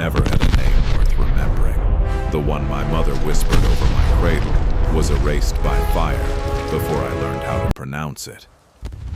never had a name worth remembering. The one my mother whispered over my cradle was erased by fire before I learned how to pronounce it.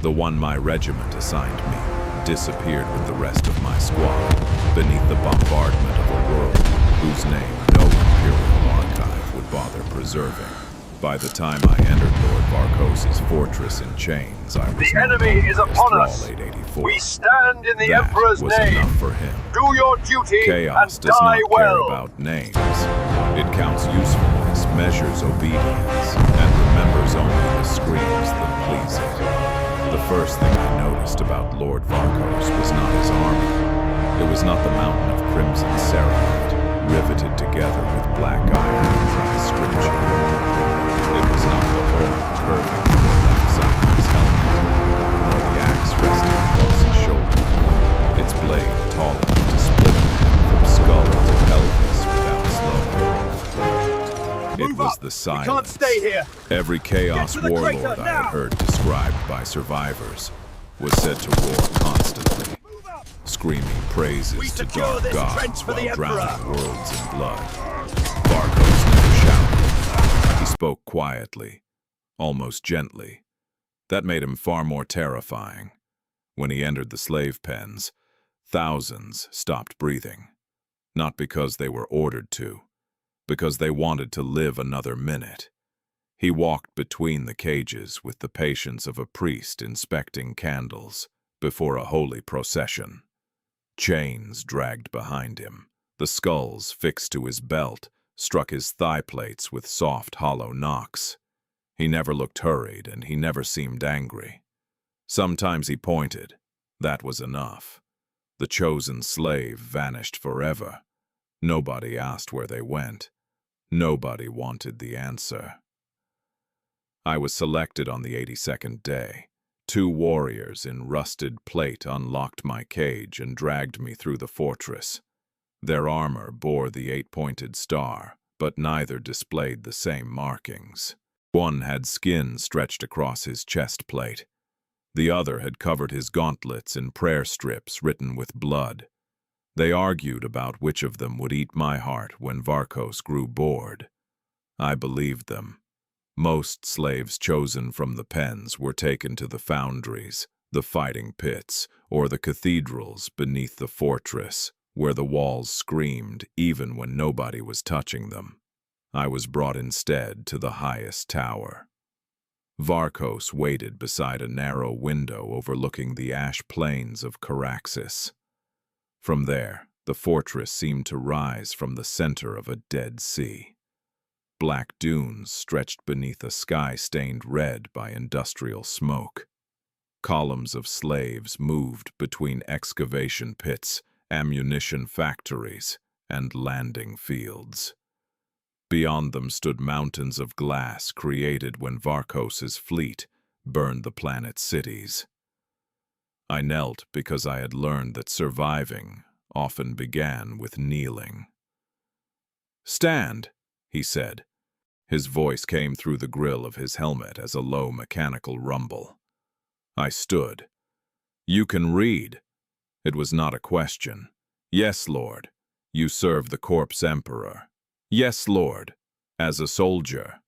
The one my regiment assigned me disappeared with the rest of my squad beneath the bombardment of a world whose name no Imperial archive would bother preserving. By the time I entered Lord Varkos' fortress in chains, I was The enemy is upon us. 884. We stand in the That Emperor's was name. enough for him. Do your duty Chaos and does die not care well. about names. It counts usefulness, measures obedience, and remembers only the screams that please it. The first thing I noticed about Lord Varkos was not his armor. It was not the mountain of crimson ceramite, riveted together with black iron and transcription. It was not the horn curving to the left side of his helmet, nor the axe resting across his shoulder. Its blade tall enough to split a man from skull to pelvis without slowing. It was the silence. We can't stay here. Every Chaos Get to the warlord crater, I had now! heard described by survivors was said to roar constantly, screaming praises We to secure dark this gods trench for the while drowning Emperor. worlds in blood. Varkos never shouted. He spoke quietly, almost gently. That made him far more terrifying. When he entered the slave pens, thousands stopped breathing. Not because they were ordered to, because they wanted to live another minute. He walked between the cages with the patience of a priest inspecting candles before a holy procession. Chains dragged behind him. The skulls fixed to his belt struck his thigh plates with soft, hollow knocks. He never looked hurried, and he never seemed angry. Sometimes he pointed. That was enough. The chosen slave vanished forever. Nobody asked where they went. Nobody wanted the answer. I was selected on the 82nd day. 2 warriors in rusted plate unlocked my cage and dragged me through the fortress. Their armor bore the 8-pointed star, but neither displayed the same markings. One had skin stretched across his chest plate. The other had covered his gauntlets in prayer strips written with blood. They argued about which of them would eat my heart when Varkos grew bored. I believed them. Most slaves chosen from the pens were taken to the foundries, the fighting pits, or the cathedrals beneath the fortress, where the walls screamed even when nobody was touching them. I was brought instead to the highest tower. Varkos waited beside a narrow window overlooking the ash plains of Caraxes. From there, the fortress seemed to rise from the center of a dead sea. Black dunes stretched beneath a sky stained red by industrial smoke. Columns of slaves moved between excavation pits, ammunition factories, and landing fields. Beyond them stood mountains of glass created when Varkos' fleet burned the planet's cities. I knelt because I had learned that surviving often began with kneeling. "Stand," he said. His voice came through the grill of his helmet as a low mechanical rumble. I stood. "You can read." It was not a question. "Yes, Lord. You serve the Corpse Emperor." "Yes, Lord. As a soldier."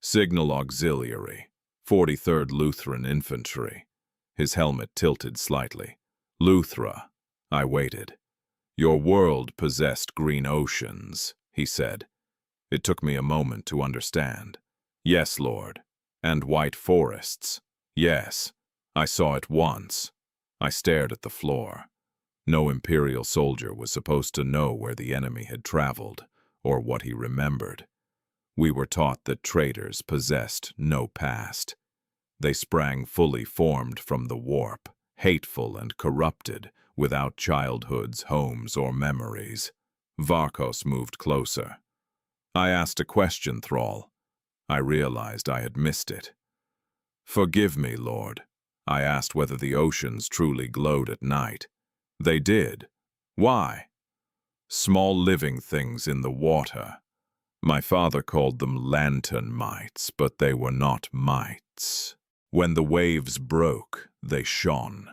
"Signal Auxiliary, 43rd Lutheran Infantry." His helmet tilted slightly. "Luthra." I waited. "Your world possessed green oceans," he said. It took me a moment to understand. "Yes, Lord. And white forests." "Yes. I saw it once." I stared at the floor. No Imperial soldier was supposed to know where the enemy had traveled, or what he remembered. We were taught that traitors possessed no past. They sprang fully formed from the warp, hateful and corrupted, without childhoods, homes, or memories. Varkos moved closer. I asked a question, Thrall. I realized I had missed it. "Forgive me, Lord." I asked whether the oceans truly glowed at night. They did. Why? Small living things in the water. My father called them lantern mites, but they were not mites. When the waves broke, they shone.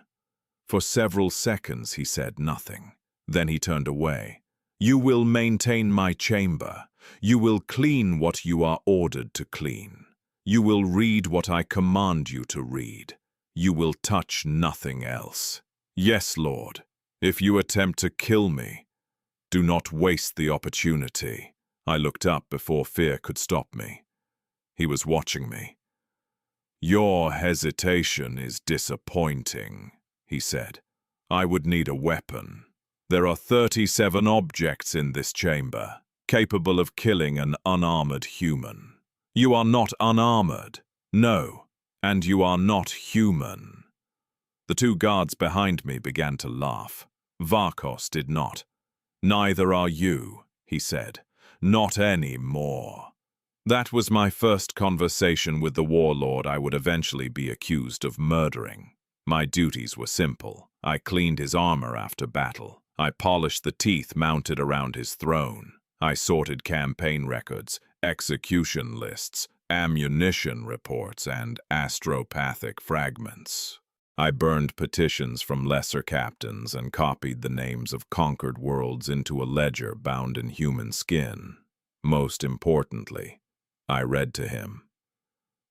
For several seconds he said nothing. Then he turned away. You will maintain my chamber. You will clean what you are ordered to clean. You will read what I command you to read. You will touch nothing else. Yes, Lord, if you attempt to kill me, do not waste the opportunity. I looked up before fear could stop me. He was watching me. Your hesitation is disappointing, he said. I would need a weapon. There are 37 objects in this chamber, capable of killing an unarmored human. You are not unarmored. No, and you are not human. The two guards behind me began to laugh. Vhalos did not. Neither are you, he said. Not any more. That was my first conversation with the warlord I would eventually be accused of murdering. My duties were simple. I cleaned his armor after battle. I polished the teeth mounted around his throne. I sorted campaign records, execution lists, ammunition reports, and astropathic fragments. I burned petitions from lesser captains and copied the names of conquered worlds into a ledger bound in human skin. Most importantly, I read to him.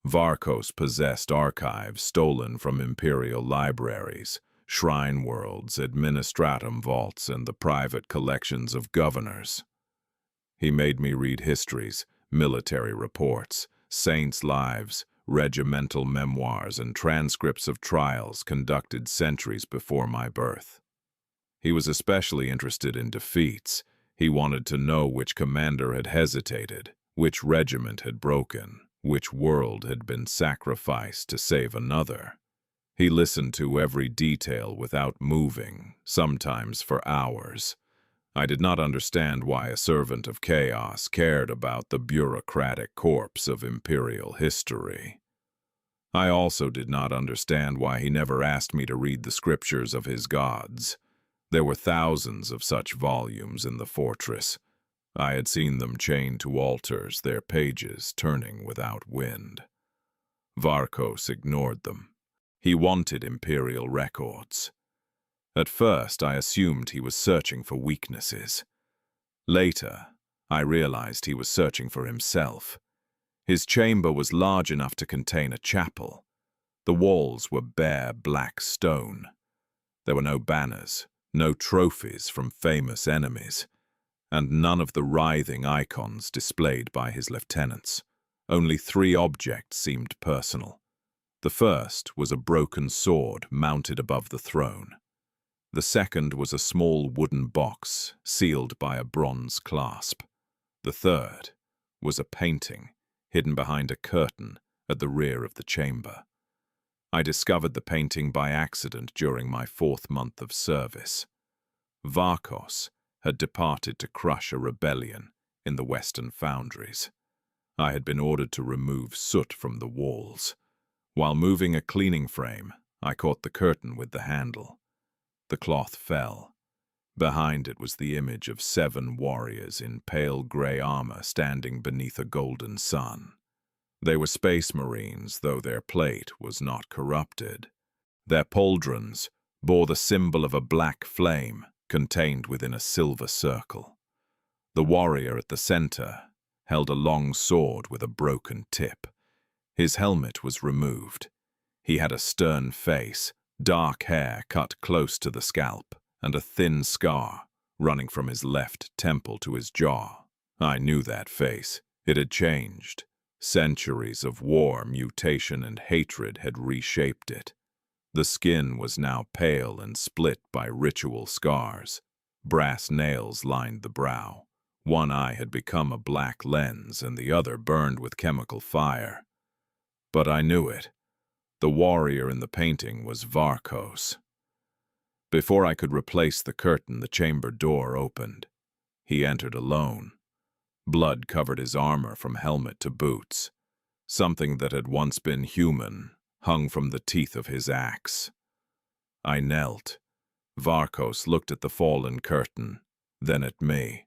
Vhalos possessed archives stolen from Imperial libraries, shrine worlds, administratum vaults, and the private collections of governors. He made me read histories, military reports, saints' lives, regimental memoirs, and transcripts of trials conducted centuries before my birth. He was especially interested in defeats. He wanted to know which commander had hesitated, which regiment had broken, which world had been sacrificed to save another. He listened to every detail without moving, sometimes for hours. I did not understand why a servant of chaos cared about the bureaucratic corpse of Imperial history. I also did not understand why he never asked me to read the scriptures of his gods. There were thousands of such volumes in the fortress. I had seen them chained to altars, their pages turning without wind. Vhalos ignored them. He wanted Imperial records. At first, I assumed he was searching for weaknesses. Later, I realized he was searching for himself. His chamber was large enough to contain a chapel. The walls were bare black stone. There were no banners, no trophies from famous enemies, and none of the writhing icons displayed by his lieutenants. Only 3 objects seemed personal. The first was a broken sword mounted above the throne. The second was a small wooden box sealed by a bronze clasp. The third was a painting hidden behind a curtain at the rear of the chamber. I discovered the painting by accident during my 4th month of service. Vhalos had departed to crush a rebellion in the western foundries. I had been ordered to remove soot from the walls. While moving a cleaning frame, I caught the curtain with the handle. The cloth fell. Behind it was the image of 7 warriors in pale gray armor standing beneath a golden sun. They were space marines, though their plate was not corrupted. Their pauldrons bore the symbol of a black flame contained within a silver circle. The warrior at the center held a long sword with a broken tip. His helmet was removed. He had a stern face, dark hair cut close to the scalp, and a thin scar running from his left temple to his jaw. I knew that face. It had changed. Centuries of war, mutation, and hatred had reshaped it. The skin was now pale and split by ritual scars. Brass nails lined the brow. One eye had become a black lens, and the other burned with chemical fire. But I knew it. The warrior in the painting was Vhalos. Before I could replace the curtain, the chamber door opened. He entered alone. Blood covered his armor from helmet to boots. Something that had once been human hung from the teeth of his axe. I knelt. Vhalos looked at the fallen curtain, then at me.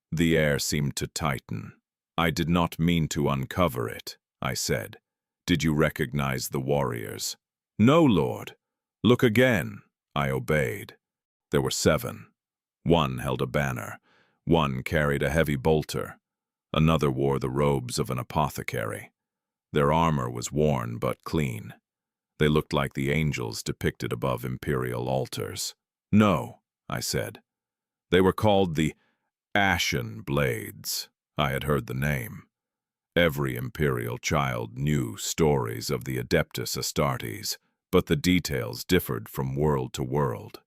The air seemed to tighten. I did not mean to uncover it, I said. Did you recognize the warriors? No, Lord. Look again. I obeyed. There were 7. One held a banner. One carried a heavy bolter, another wore the robes of an apothecary. Their armor was worn but clean. They looked like the angels depicted above Imperial altars. "No," I said. "They were called the Ashen Blades." I had heard the name. Every Imperial child knew stories of the Adeptus Astartes, but the details differed from world to world.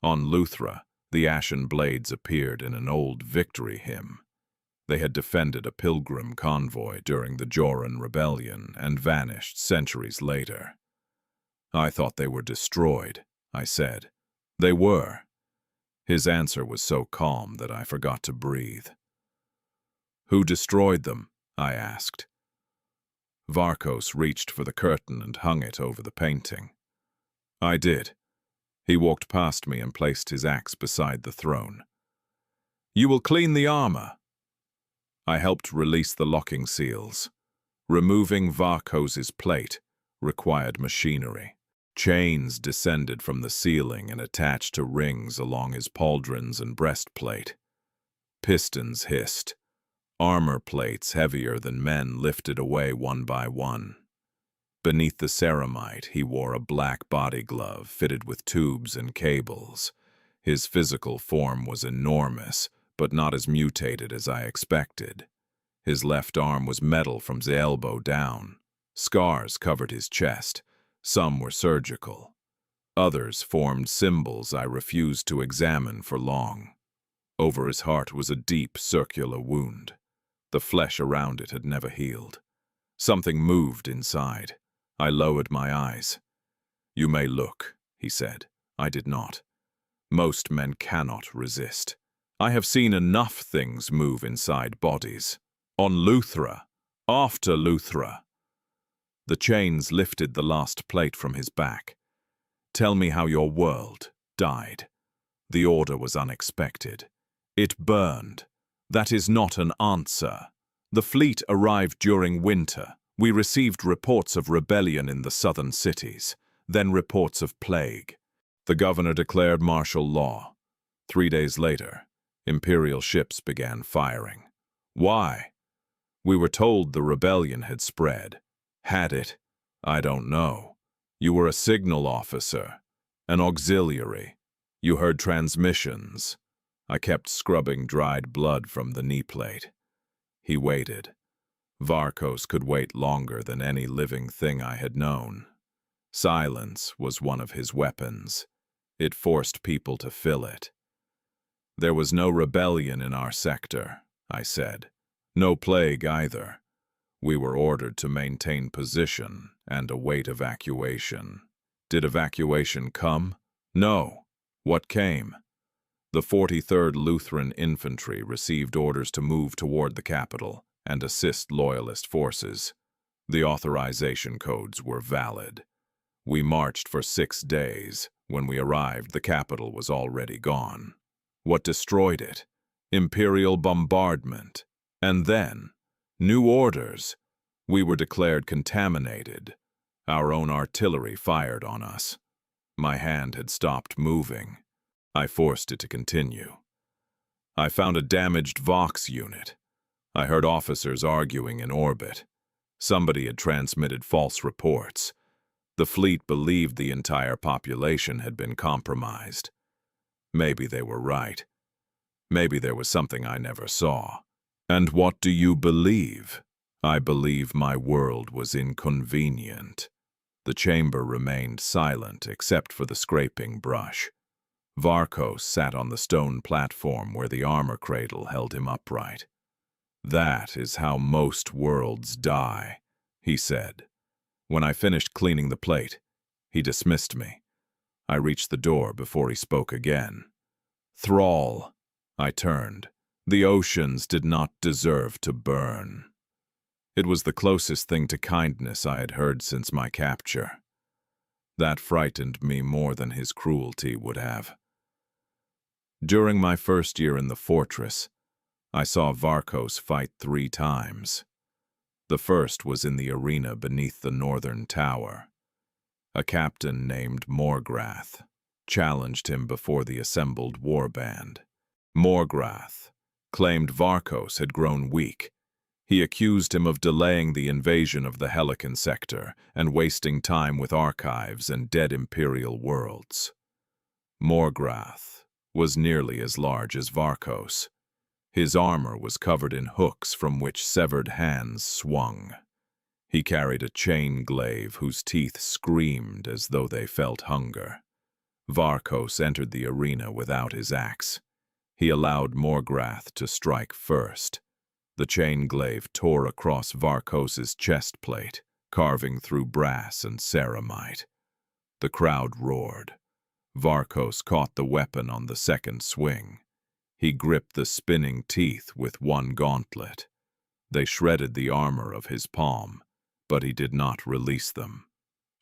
On Luthra, the Ashen Blades appeared in an old victory hymn. They had defended a pilgrim convoy during the Joran Rebellion and vanished centuries later. "I thought they were destroyed," I said. "They were." His answer was so calm that I forgot to breathe. "Who destroyed them?" I asked. Vhalos reached for the curtain and hung it over the painting. "I did." He walked past me and placed his axe beside the throne. "You will clean the armor." I helped release the locking seals. Removing Vhalos' plate required machinery. Chains descended from the ceiling and attached to rings along his pauldrons and breastplate. Pistons hissed. Armor plates heavier than men lifted away one by one. Beneath the ceramite, he wore a black body glove fitted with tubes and cables. His physical form was enormous, but not as mutated as I expected. His left arm was metal from the elbow down. Scars covered his chest. Some were surgical. Others formed symbols I refused to examine for long. Over his heart was a deep, circular wound. The flesh around it had never healed. Something moved inside. I lowered my eyes. "You may look," he said. I did not. Most men cannot resist. I have seen enough things move inside bodies. On Luthra, after Luthra. The chains lifted the last plate from his back. "Tell me how your world died." The order was unexpected. "It burned. That is not an answer. The fleet arrived during winter. We received reports of rebellion in the southern cities, then reports of plague. The governor declared martial law. 3 days later, Imperial ships began firing. Why? We were told the rebellion had spread. Had it? I don't know. You were a signal officer, an auxiliary. You heard transmissions." I kept scrubbing dried blood from the knee plate. He waited. Vhalos could wait longer than any living thing I had known. Silence was one of his weapons. It forced people to fill it. "There was no rebellion in our sector," I said. "No plague either. We were ordered to maintain position and await evacuation. Did evacuation come? No. What came? The 43rd Lutheran Infantry received orders to move toward the capital and assist Loyalist forces. The authorization codes were valid. We marched for 6 days. When we arrived, the capital was already gone. What destroyed it? Imperial bombardment. And then, new orders. We were declared contaminated. Our own artillery fired on us. My hand had stopped moving. I forced it to continue. I found a damaged Vox unit. I heard officers arguing in orbit. Somebody had transmitted false reports. The fleet believed the entire population had been compromised. Maybe they were right. Maybe there was something I never saw. And what do you believe? I believe my world was inconvenient. The chamber remained silent except for the scraping brush. Vhalos sat on the stone platform where the armor cradle held him upright. "That is how most worlds die," he said. When I finished cleaning the plate, he dismissed me. I reached the door before he spoke again. "Thrall," I turned. "The oceans did not deserve to burn." It was the closest thing to kindness I had heard since my capture. That frightened me more than his cruelty would have. During my first year in the fortress, I saw Vhalos fight 3 times. The first was in the arena beneath the northern tower. A captain named Morgrath challenged him before the assembled warband. Morgrath, claimed Vhalos had grown weak. He accused him of delaying the invasion of the Helican sector and wasting time with archives and dead Imperial worlds. Morgrath was nearly as large as Vhalos. His armor was covered in hooks from which severed hands swung. He carried a chain glaive whose teeth screamed as though they felt hunger. Vhalos entered the arena without his axe. He allowed Morgrath to strike first. The chain glaive tore across Vhalos' chest plate, carving through brass and ceramite. The crowd roared. Vhalos caught the weapon on the second swing. He gripped the spinning teeth with one gauntlet. They shredded the armor of his palm, but he did not release them.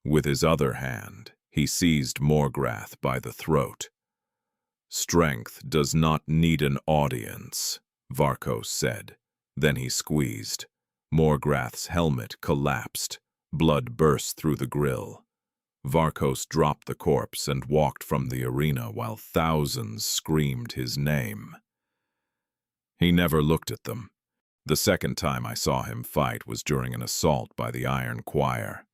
With his other hand, he seized Morgrath by the throat. "Strength does not need an audience," Vhalos said. Then he squeezed. Morgrath's helmet collapsed. Blood burst through the grill. Vhalos dropped the corpse and walked from the arena while thousands screamed his name. He never looked at them. The second time I saw him fight was during an assault by the Iron Choir,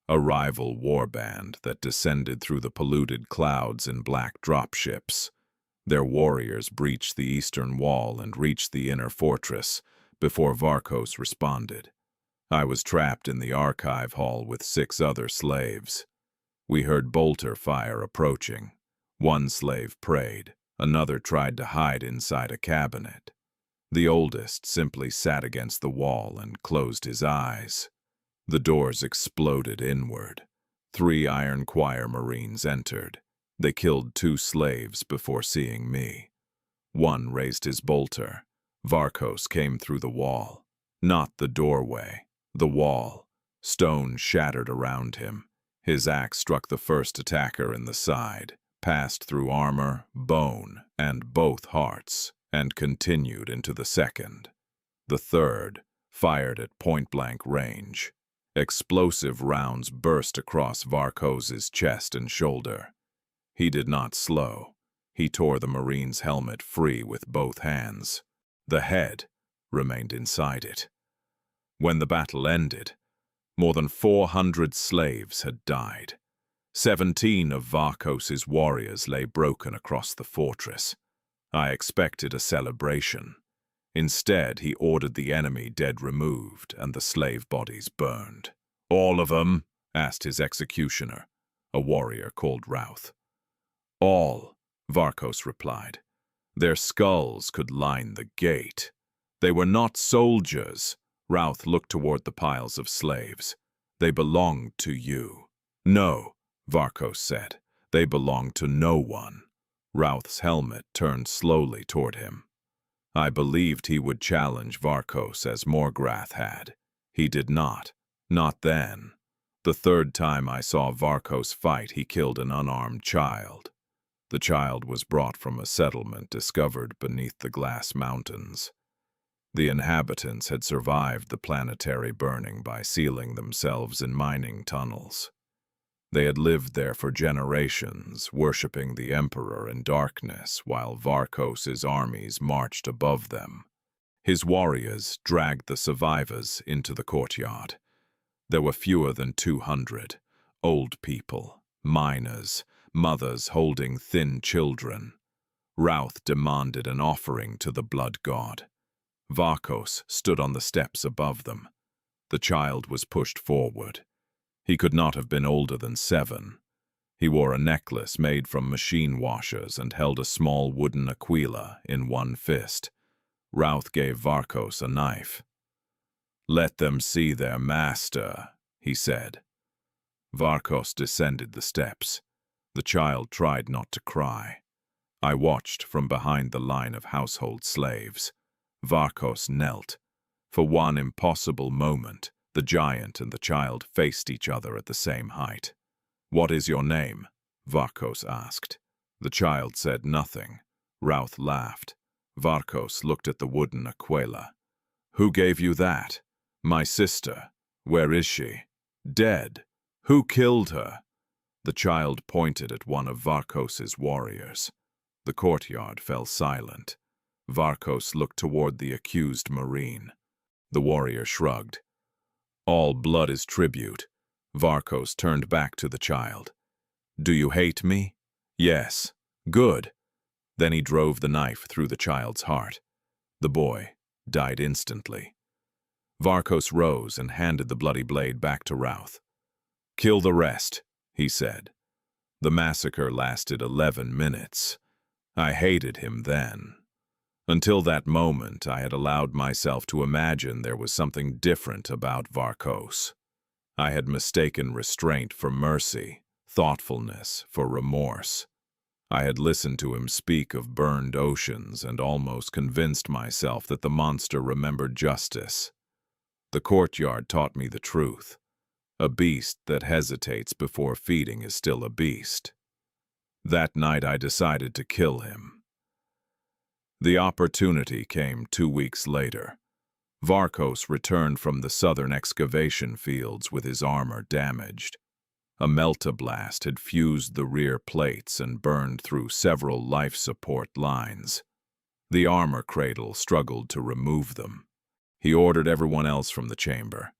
a rival warband that descended through the polluted clouds in black dropships. Their warriors breached the eastern wall and reached the inner fortress before Vhalos responded. I was trapped in the archive hall with 6 other slaves. We heard bolter fire approaching. One slave prayed. Another tried to hide inside a cabinet. The oldest simply sat against the wall and closed his eyes. The doors exploded inward. 3 Iron Choir Marines entered. They killed 2 slaves before seeing me. One raised his bolter. Vhalos came through the wall. Not the doorway, the wall. Stone shattered around him. His axe struck the first attacker in the side, passed through armor, bone, and both hearts, and continued into the second. The third fired at point-blank range. Explosive rounds burst across Vhalos' chest and shoulder. He did not slow. He tore the Marine's helmet free with both hands. The head remained inside it. When the battle ended, more than 400 slaves had died. 17 of Vhalos' warriors lay broken across the fortress. I expected a celebration. Instead, he ordered the enemy dead removed and the slave bodies burned. "All of them?" asked his executioner, a warrior called Routh. "All," Vhalos replied. "Their skulls could line the gate. They were not soldiers." Routh looked toward the piles of slaves. "They belonged to you." "No," Vhalos said. "They belonged to no one." Routh's helmet turned slowly toward him. I believed he would challenge Vhalos as Morgrath had. He did not. Not then. The third time I saw Vhalos fight, he killed an unarmed child. The child was brought from a settlement discovered beneath the glass mountains. The inhabitants had survived the planetary burning by sealing themselves in mining tunnels. They had lived there for generations, worshipping the Emperor in darkness while Vhalos' armies marched above them. His warriors dragged the survivors into the courtyard. There were fewer than 200, old people, miners, mothers holding thin children. Routh demanded an offering to the blood god. Vhalos stood on the steps above them. The child was pushed forward. He could not have been older than 7. He wore a necklace made from machine washers and held a small wooden aquila in one fist. Routh gave Vhalos a knife. "Let them see their master," he said. Vhalos descended the steps. The child tried not to cry. I watched from behind the line of household slaves. Vhalos knelt. For one impossible moment, the giant and the child faced each other at the same height. "What is your name?" Vhalos asked. The child said nothing. Routh laughed. Vhalos looked at the wooden aquila. "Who gave you that?" "My sister." "Where is she?" "Dead." "Who killed her?" The child pointed at one of Vhalos' warriors. The courtyard fell silent. Vhalos looked toward the accused Marine. The warrior shrugged. All blood is tribute. Vhalos turned back to the child. Do you hate me? Yes. Good. Then he drove the knife through the child's heart. The boy died instantly. Vhalos rose and handed the bloody blade back to Routh. Kill the rest, he said. The massacre lasted 11 minutes. I hated him then. Until that moment, I had allowed myself to imagine there was something different about Vhalos. I had mistaken restraint for mercy, thoughtfulness for remorse. I had listened to him speak of burned oceans and almost convinced myself that the monster remembered justice. The courtyard taught me the truth. A beast that hesitates before feeding is still a beast. That night I decided to kill him. The opportunity came 2 weeks later. Vhalos returned from the southern excavation fields with his armor damaged. A meltablast had fused the rear plates and burned through several life support lines. The armor cradle struggled to remove them. He ordered everyone else from the chamber.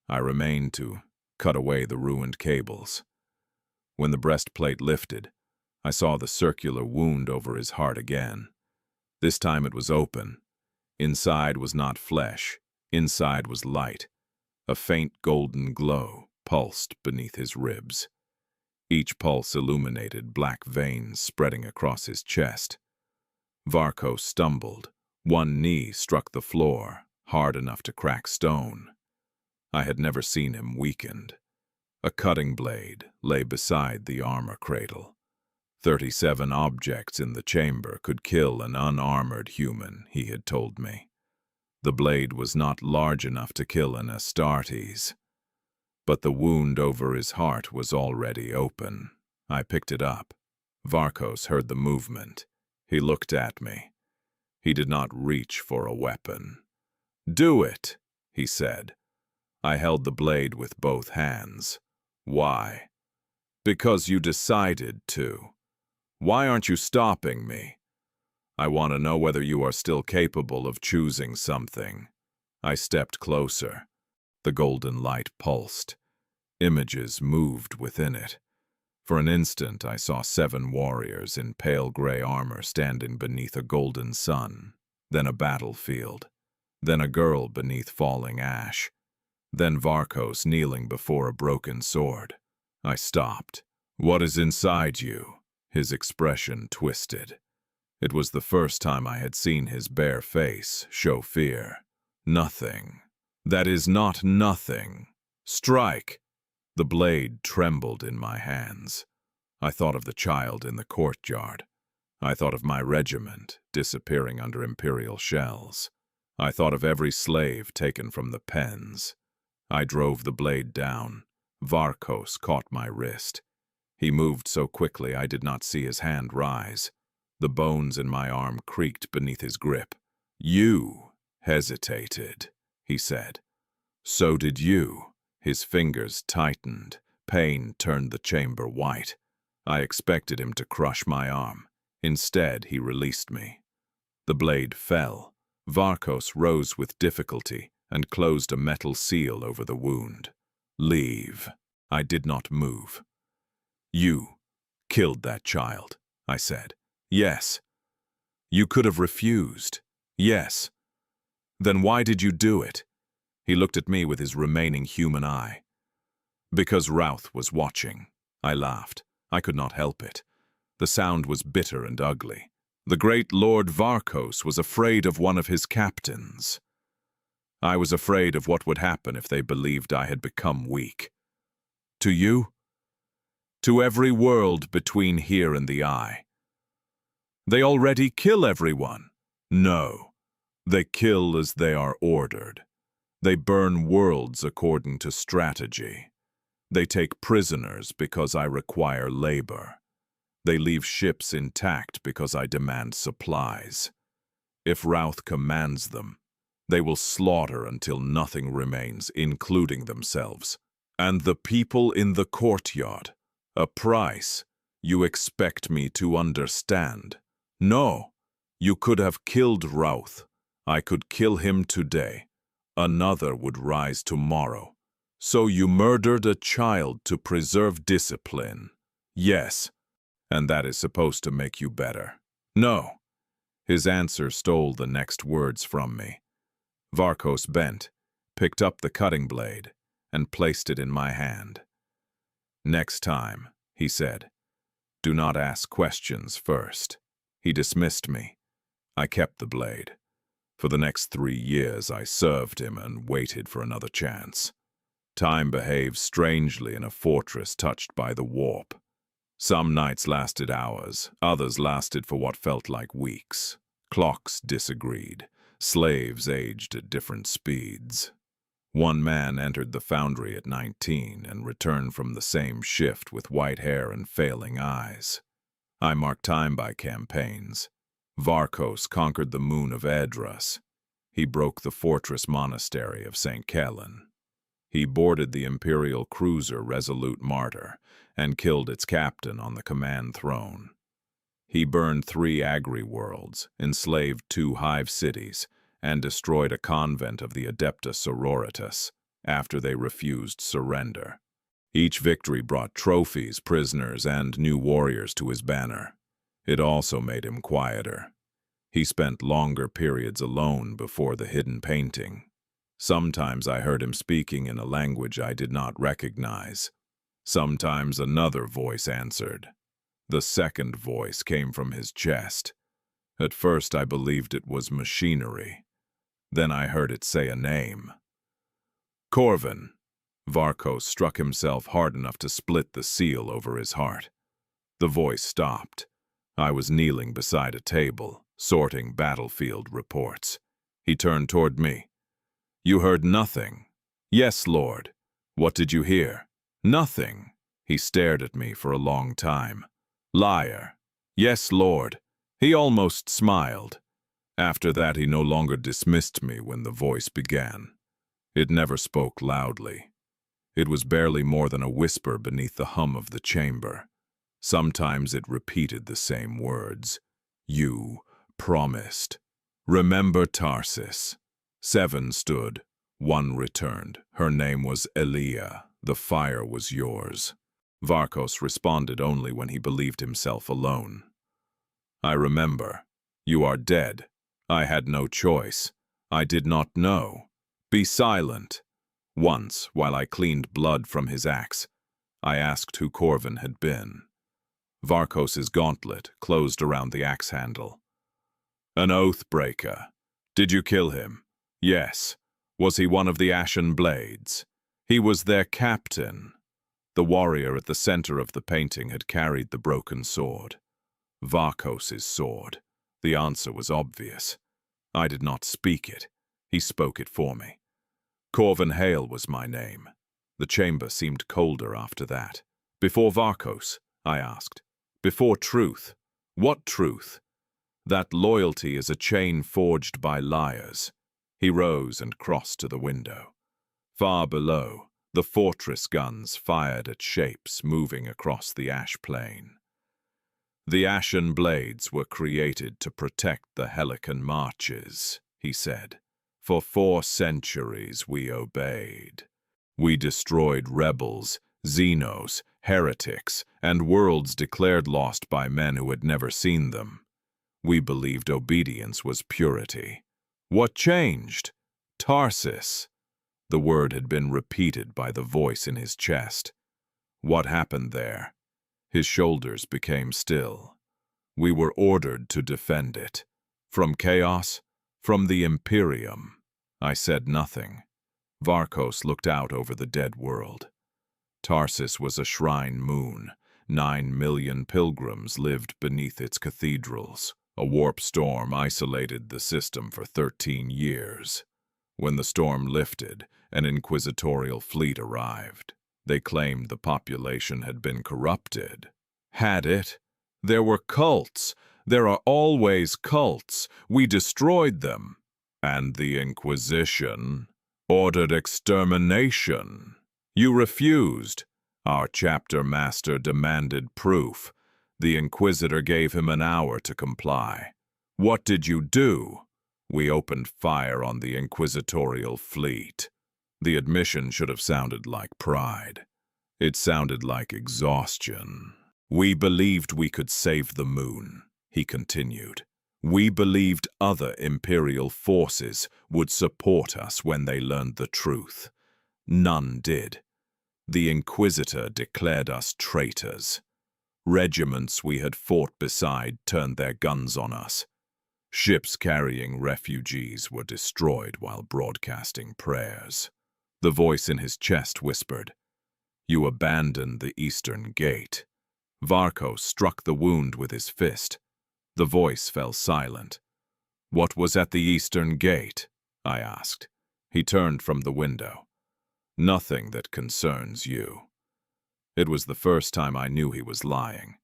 I remained to cut away the ruined cables. When the breastplate lifted, I saw the circular wound over his heart again. This time it was open. Inside was not flesh. Inside was light. A faint golden glow pulsed beneath his ribs. Each pulse illuminated black veins spreading across his chest. Vhalos stumbled. One knee struck the floor, hard enough to crack stone. I had never seen him weakened. A cutting blade lay beside the armor cradle. 37 objects in the chamber could kill an unarmored human, he had told me. The blade was not large enough to kill an Astartes. But the wound over his heart was already open. I picked it up. Vhalos heard the movement. He looked at me. He did not reach for a weapon. Do it, he said. I held the blade with both hands. Why? Because you decided to. Why aren't you stopping me? I want to know whether you are still capable of choosing something. I stepped closer. The golden light pulsed. Images moved within it. For an instant, I saw 7 warriors in pale gray armor standing beneath a golden sun, then a battlefield, then a girl beneath falling ash, then Vhalos kneeling before a broken sword. I stopped. What is inside you? His expression twisted. It was the first time I had seen his bare face show fear. Nothing. That is not nothing. Strike! The blade trembled in my hands. I thought of the child in the courtyard. I thought of my regiment disappearing under Imperial shells. I thought of every slave taken from the pens. I drove the blade down. Vhalos caught my wrist. He moved so quickly I did not see his hand rise. The bones in my arm creaked beneath his grip. You hesitated, he said. So did you. His fingers tightened. Pain turned the chamber white. I expected him to crush my arm. Instead, he released me. The blade fell. Vhalos rose with difficulty and closed a metal seal over the wound. Leave. I did not move. You killed that child, I said. Yes. You could have refused. Yes. Then why did you do it? He looked at me with his remaining human eye. Because Routh was watching. I laughed. I could not help it. The sound was bitter and ugly. The great Lord Vhalos was afraid of one of his captains. I was afraid of what would happen if they believed I had become weak. To you? To every world between here and the eye. They already kill everyone. No. They kill as they are ordered. They burn worlds according to strategy. They take prisoners because I require labor. They leave ships intact because I demand supplies. If Routh commands them, they will slaughter until nothing remains, including themselves. And the people in the courtyard. A price. You expect me to understand. No. You could have killed Routh. I could kill him today. Another would rise tomorrow. So you murdered a child to preserve discipline. Yes, and that is supposed to make you better. No. His answer stole the next words from me. Vhalos bent, picked up the cutting blade, and placed it in my hand. Next time, he said, do not ask questions first. He dismissed me. I kept the blade. For the next 3 years, I served him and waited for another chance. Time behaves strangely in a fortress touched by the warp. Some nights lasted hours, others lasted for what felt like weeks. Clocks disagreed. Slaves aged at different speeds. One man entered the foundry at 19 and returned from the same shift with white hair and failing eyes. I marked time by campaigns. Vhalos conquered the moon of Edras. He broke the fortress monastery of St. Kellen. He boarded the Imperial cruiser Resolute Martyr and killed its captain on the command throne. He burned 3 agri-worlds, enslaved 2 hive cities, and destroyed a convent of the Adepta Sororitas after they refused surrender. Each victory brought trophies, prisoners, and new warriors to his banner. It also made him quieter. He spent longer periods alone before the hidden painting. Sometimes I heard him speaking in a language I did not recognize. Sometimes another voice answered. The second voice came from his chest. At first I believed it was machinery. Then I heard it say a name. Corvin. Vhalos struck himself hard enough to split the seal over his heart. The voice stopped. I was kneeling beside a table, sorting battlefield reports. He turned toward me. You heard nothing. Yes, Lord. What did you hear? Nothing. He stared at me for a long time. Liar. Yes, Lord. He almost smiled. After that, he no longer dismissed me when the voice began. It never spoke loudly. It was barely more than a whisper beneath the hum of the chamber. Sometimes it repeated the same words. You promised. Remember Tarsis. 7 stood. 1 returned. Her name was Elia. The fire was yours. Vhalos responded only when he believed himself alone. I remember. You are dead. I had no choice. I did not know. Be silent. Once, while I cleaned blood from his axe, I asked who Corvin had been. Vhalos' gauntlet closed around the axe handle. An oath-breaker. Did you kill him? Yes. Was he one of the Ashen Blades? He was their captain. The warrior at the center of the painting had carried the broken sword. Vhalos' sword. The answer was obvious. I did not speak it. He spoke it for me. Corvin Hale was my name. The chamber seemed colder after that. Before Vhalos, I asked. Before truth. What truth? That loyalty is a chain forged by liars. He rose and crossed to the window. Far below, the fortress guns fired at shapes moving across the ash plain. The Ashen Blades were created to protect the Helican marches, he said. For 4 centuries we obeyed. We destroyed rebels, Xenos, heretics, and worlds declared lost by men who had never seen them. We believed obedience was purity. What changed? Tarsis. The word had been repeated by the voice in his chest. What happened there? His shoulders became still. We were ordered to defend it. From chaos, from the Imperium. I said nothing. Vhalos looked out over the dead world. Tarsis was a shrine moon. 9 million pilgrims lived beneath its cathedrals. A warp storm isolated the system for 13 years. When the storm lifted, an inquisitorial fleet arrived. They claimed the population had been corrupted. Had it? There were cults. There are always cults. We destroyed them. And the Inquisition ordered extermination. You refused. Our chapter master demanded proof. The Inquisitor gave him an hour to comply. What did you do? We opened fire on the inquisitorial fleet. The admission should have sounded like pride. It sounded like exhaustion. We believed we could save the moon, he continued. We believed other Imperial forces would support us when they learned the truth. None did. The Inquisitor declared us traitors. Regiments we had fought beside turned their guns on us. Ships carrying refugees were destroyed while broadcasting prayers. The voice in his chest whispered, "You abandoned the Eastern Gate." Vhalos struck the wound with his fist. The voice fell silent. "What was at the Eastern Gate?" I asked. He turned from the window. "Nothing that concerns you." It was the first time I knew he was lying.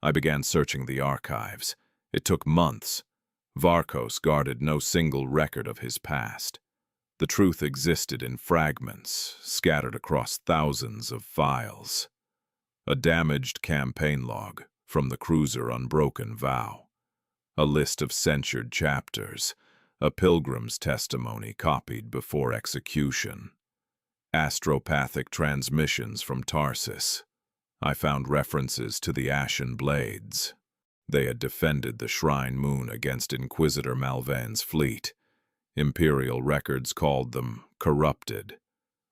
I began searching the archives. It took months. Vhalos guarded no single record of his past. The truth existed in fragments, scattered across thousands of files. A damaged campaign log from the cruiser Unbroken Vow. A list of censured chapters, a pilgrim's testimony copied before execution. Astropathic transmissions from Tarsus. I found references to the Ashen Blades. They had defended the Shrine Moon against Inquisitor Malvain's fleet. Imperial records called them corrupted.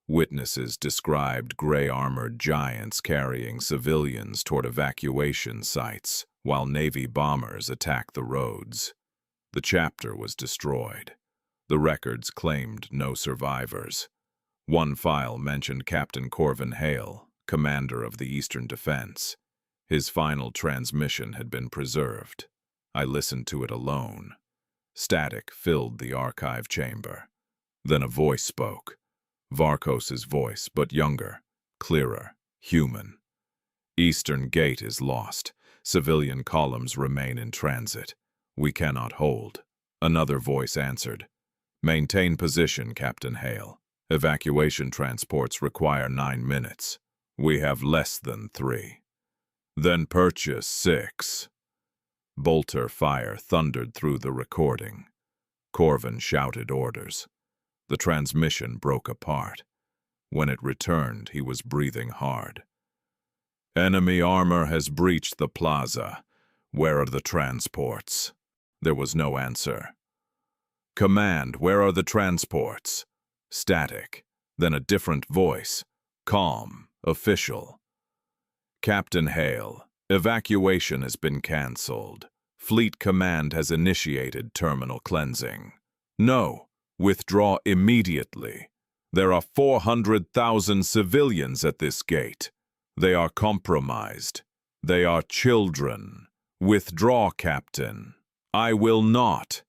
Witnesses described gray-armored giants carrying civilians toward evacuation sites, while Navy bombers attacked the roads. The chapter was destroyed. The records claimed no survivors. One file mentioned Captain Corvin Hale, commander of the Eastern Defense. His final transmission had been preserved. I listened to it alone. Static filled the archive chamber. Then a voice spoke. Vhalos' voice, but younger, clearer, human. "Eastern Gate is lost. Civilian columns remain in transit. We cannot hold." Another voice answered. "Maintain position, Captain Hale. Evacuation transports require 9 minutes. We have less than 3. Then purchase 6. Bolter fire thundered through the recording. Corvin shouted orders. The transmission broke apart. When it returned, he was breathing hard. "Enemy armor has breached the plaza. Where are the transports?" There was no answer. "Command, where are the transports?" Static. Then a different voice. Calm, official. "Captain Hale, evacuation has been cancelled. Fleet Command has initiated terminal cleansing. No, withdraw immediately. There are 400,000 civilians at this gate. They are compromised. They are children. Withdraw, Captain." "I will not."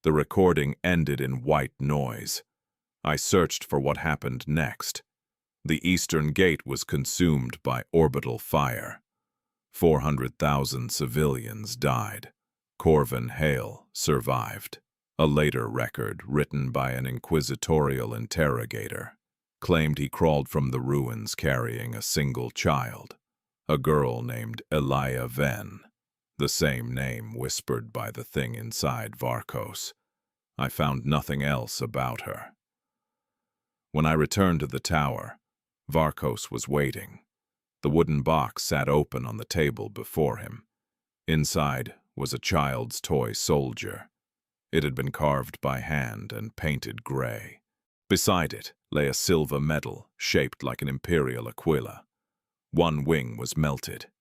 The recording ended in white noise. I searched for what happened next. The Eastern Gate was consumed by orbital fire. 400,000 civilians died. Corvin Hale survived. A later record, written by an inquisitorial interrogator, claimed he crawled from the ruins carrying a single child, a girl named Elia Ven, the same name whispered by the thing inside Vhalos. I found nothing else about her. When I returned to the tower, Vhalos was waiting. The wooden box sat open on the table before him. Inside was a child's toy soldier. It had been carved by hand and painted gray. Beside it lay a silver medal shaped like an Imperial aquila. One wing was melted.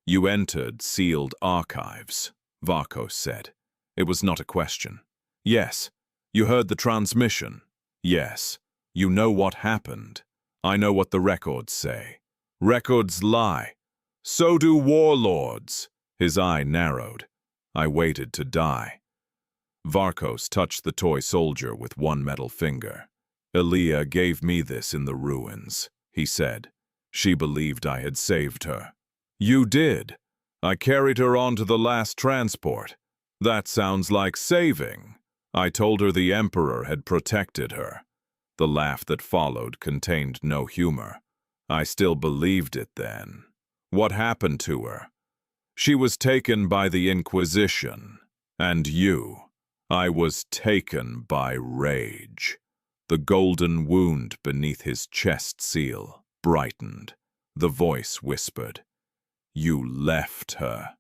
"You entered sealed archives," Vhalos said. It was not a question. "Yes. You heard the transmission?" "Yes. You know what happened." "I know what the records say." "Records lie. So do warlords." His eye narrowed. I waited to die. Vhalos touched the toy soldier with one metal finger. "Elia gave me this in the ruins," he said. "She believed I had saved her." "You did. I carried her on to the last transport. That sounds like saving. I told her the Emperor had protected her." The laugh that followed contained no humor. "I still believed it then." "What happened to her?" "She was taken by the Inquisition." And you, I was taken by rage. The golden wound beneath his chest seal brightened. The voice whispered, "You left her."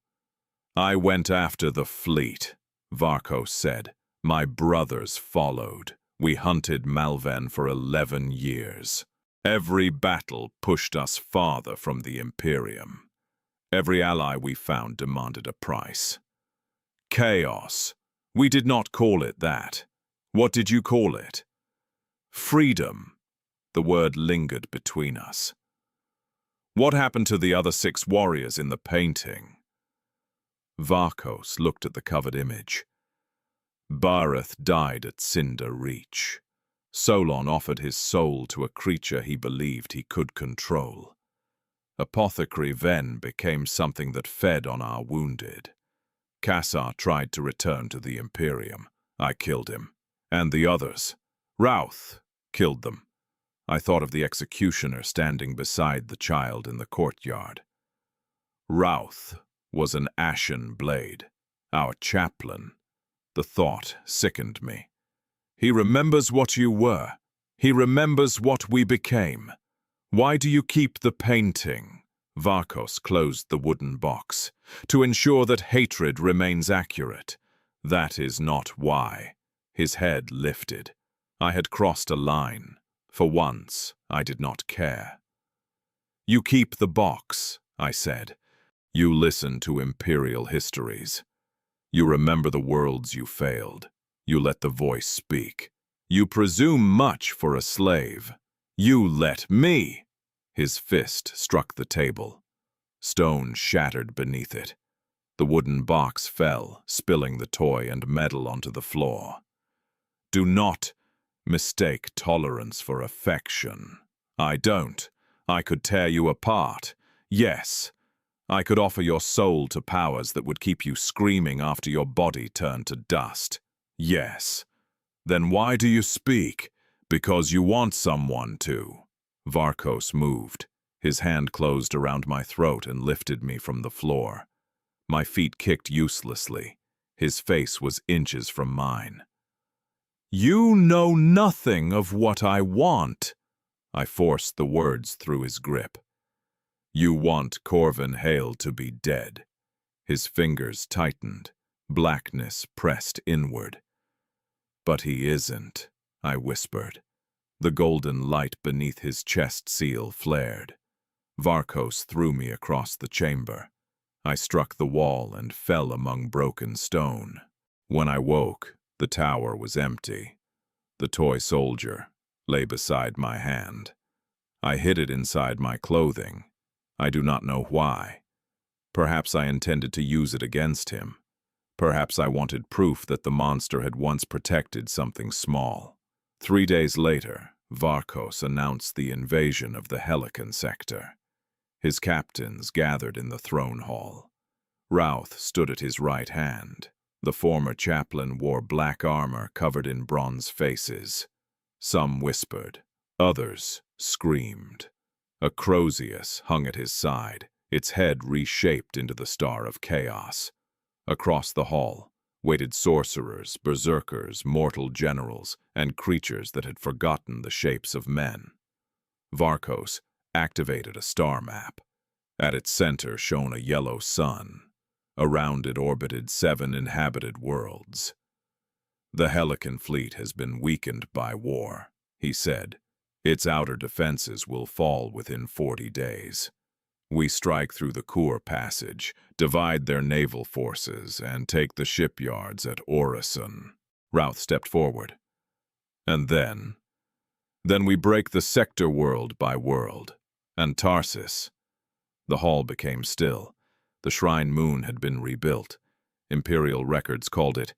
"I went after the fleet," Vhalos said. "My brothers followed. We hunted Malven for 11 years. Every battle pushed us farther from the Imperium. Every ally we found demanded a price. Chaos. We did not call it that. What did you call it?" "Freedom." The word lingered between us. "What happened to the other 6 warriors in the painting?" Vhalos looked at the covered image. "Bareth died at Cinder Reach. Solon offered his soul to a creature he believed he could control. Apothecary Ven became something that fed on our wounded. Cassar tried to return to the Imperium. I killed him. And the others. Routh killed them. I thought of the executioner standing beside the child in the courtyard. Routh was an ashen blade, our chaplain. The thought sickened me. He remembers what you were. He remembers what we became. Why do you keep the painting?" Vhalos closed the wooden box. "To ensure that hatred remains accurate. That is not why." His head lifted. I had crossed a line. For once, I did not care. "You keep the box," I said. "You listen to Imperial histories. You remember the worlds you failed. You let the voice speak. You presume much for a slave. You let me!" His fist struck the table. Stone shattered beneath it. The wooden box fell, spilling the toy and metal onto the floor. "Do not mistake tolerance for affection." "I don't. I could tear you apart. Yes. I could offer your soul to powers that would keep you screaming after your body turned to dust. Yes. Then why do you speak? Because you want someone to." Vhalos moved. His hand closed around my throat and lifted me from the floor. My feet kicked uselessly. His face was inches from mine. "You know nothing of what I want." I forced the words through his grip. "You want Corvin Hale to be dead." His fingers tightened. Blackness pressed inward. "But he isn't," I whispered. The golden light beneath his chest seal flared. Vhalos threw me across the chamber. I struck the wall and fell among broken stone. When I woke, the tower was empty. The toy soldier lay beside my hand. I hid it inside my clothing. I do not know why. Perhaps I intended to use it against him. Perhaps I wanted proof that the monster had once protected something small. 3 days later, Vhalos announced the invasion of the Helican sector. His captains gathered in the throne hall. Routh stood at his right hand. The former chaplain wore black armor covered in bronze faces. Some whispered. Others screamed. A Crozius hung at his side, its head reshaped into the Star of Chaos. Across the hall waited sorcerers, berserkers, mortal generals, and creatures that had forgotten the shapes of men. Vhalos activated a star map. At its center shone a yellow sun. Around it orbited 7 inhabited worlds. "The Helican fleet has been weakened by war," he said. "Its outer defenses will fall within 40 days. We strike through the Kur Passage, divide their naval forces, and take the shipyards at Orison." Routh stepped forward. "And then we break the sector world by world, and Tarsus." The hall became still. The shrine moon had been rebuilt. Imperial records called it